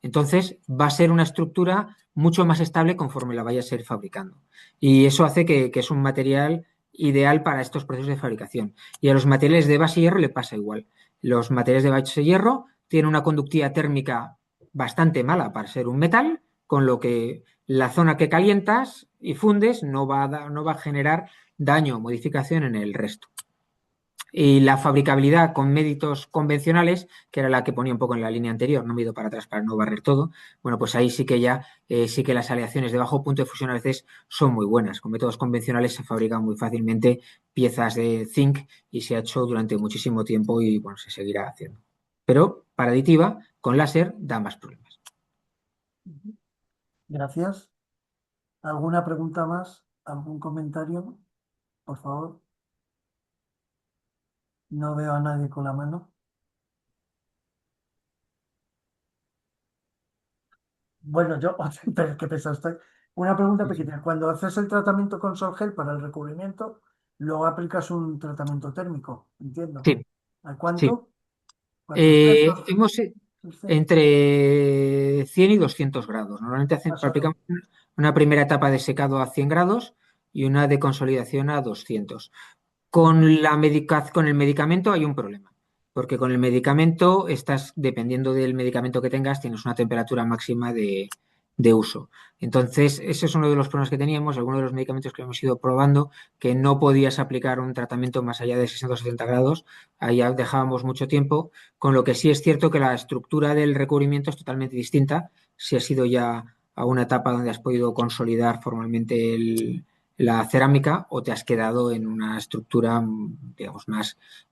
S2: Entonces va a ser una estructura mucho más estable conforme la vayas a ir fabricando. Y eso hace que es un material ideal para estos procesos de fabricación. Y a los materiales de base hierro le pasa igual. Los materiales de base hierro tienen una conductividad térmica bastante mala para ser un metal, con lo que la zona que calientas y fundes no va a generar daño o modificación en el resto. Y la fabricabilidad con métodos convencionales, que era la que ponía un poco en la línea anterior, no me he ido para atrás para no barrer todo, bueno, pues ahí sí que ya, sí que las aleaciones de bajo punto de fusión a veces son muy buenas. Con métodos convencionales se fabrican muy fácilmente piezas de zinc y se ha hecho durante muchísimo tiempo y bueno, se seguirá haciendo. Pero para aditiva, con láser, da más problemas.
S1: Gracias. ¿Alguna pregunta más? ¿Algún comentario? Por favor. No veo a nadie con la mano. Bueno, pero ¿qué pesa estoy? Una pregunta pequeña. Cuando haces el tratamiento con sol gel para el recubrimiento, luego aplicas un tratamiento térmico, entiendo.
S2: Sí,
S1: ¿A
S2: sí.
S1: cuánto? ¿400?
S2: Hemos
S1: 600.
S2: entre 100 y 200 grados. Normalmente
S1: Ah,
S2: aplicamos
S1: solo.
S2: una primera etapa de secado a 100 grados y una de consolidación a 200.
S1: Ujú.
S2: Con el medicamento hay un problema, porque con el medicamento estás, dependiendo del medicamento que tengas, tienes una temperatura máxima de uso. Entonces, ese es uno de los problemas que teníamos, algunos de los medicamentos que hemos ido probando, que no podías aplicar un tratamiento más allá de 670 grados, ahí ya dejábamos mucho tiempo, con lo que sí es cierto que la estructura del recubrimiento es totalmente distinta, si has ido ya a una etapa donde has podido consolidar formalmente la cerámica o te has quedado en una estructura, digamos,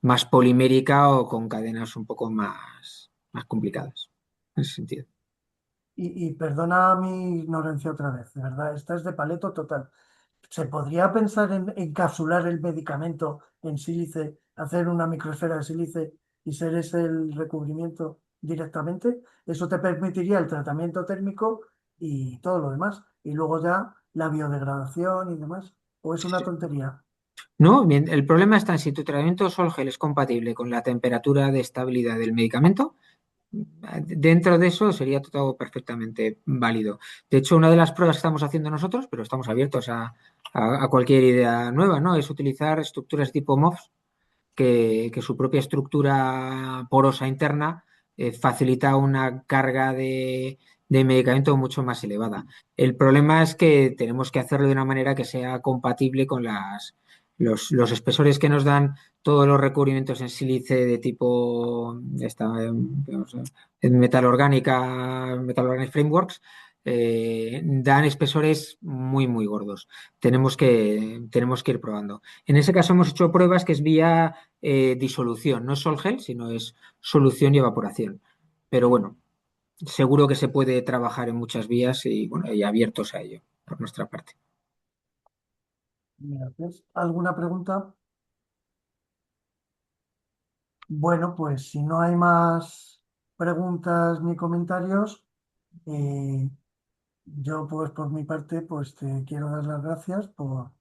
S2: más polimérica o con cadenas un poco más complicadas, en ese sentido.
S1: Y perdona mi ignorancia otra vez, de verdad, esta es de paleto total. ¿Se podría pensar en encapsular el medicamento en sílice, hacer una microesfera de sílice y ser ese el recubrimiento directamente? Eso te permitiría el tratamiento térmico y todo lo demás. Y luego ya la biodegradación y demás. ¿O es una tontería?
S2: No, bien, el problema está en si tu tratamiento Sol-Gel es compatible con la temperatura de estabilidad del medicamento. Dentro de eso sería todo perfectamente válido. De hecho, una de las pruebas que estamos haciendo nosotros, pero estamos abiertos a cualquier idea nueva, ¿no? Es utilizar estructuras tipo MOFs que su propia estructura porosa interna facilita una carga de medicamento mucho más elevada. El problema es que tenemos que hacerlo de una manera que sea compatible con los espesores que nos dan todos los recubrimientos en sílice de tipo digamos, Metal Organic Frameworks. Dan espesores muy gordos. Tenemos que ir probando. En ese caso hemos hecho pruebas que es vía disolución, no es sol gel, sino es solución y evaporación. Pero bueno, seguro que se puede trabajar en muchas vías y, bueno, y abiertos a ello por nuestra parte.
S1: Gracias. ¿Alguna pregunta? Bueno, pues si no hay más preguntas ni comentarios, eh, yo pues por mi parte pues te quiero dar las gracias por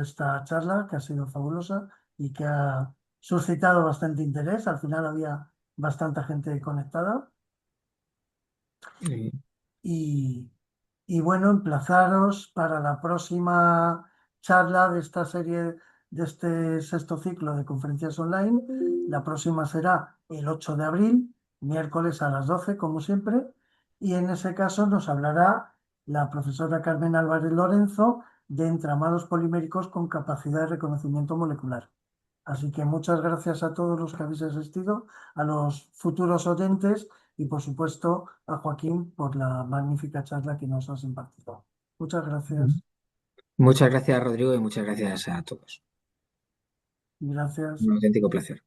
S1: esta charla que ha sido fabulosa y que ha suscitado bastante interés. Al final había bastante gente conectada
S2: Eh,
S1: y, y bueno, emplazaros para la próxima charla de esta serie, de este sexto ciclo de conferencias online. La próxima será el 8 de abril, miércoles a las 12 como siempre, y en ese caso nos hablará la profesora Carmen Álvarez Lorenzo de entramados poliméricos con capacidad de reconocimiento molecular. Así que muchas gracias a todos los que habéis asistido, a los futuros oyentes y por supuesto a Joaquín por la magnífica charla que nos has impartido. Muchas gracias.
S2: Muchas gracias, Rodrigo, y muchas gracias a todos.
S1: Gracias.
S2: Un auténtico placer.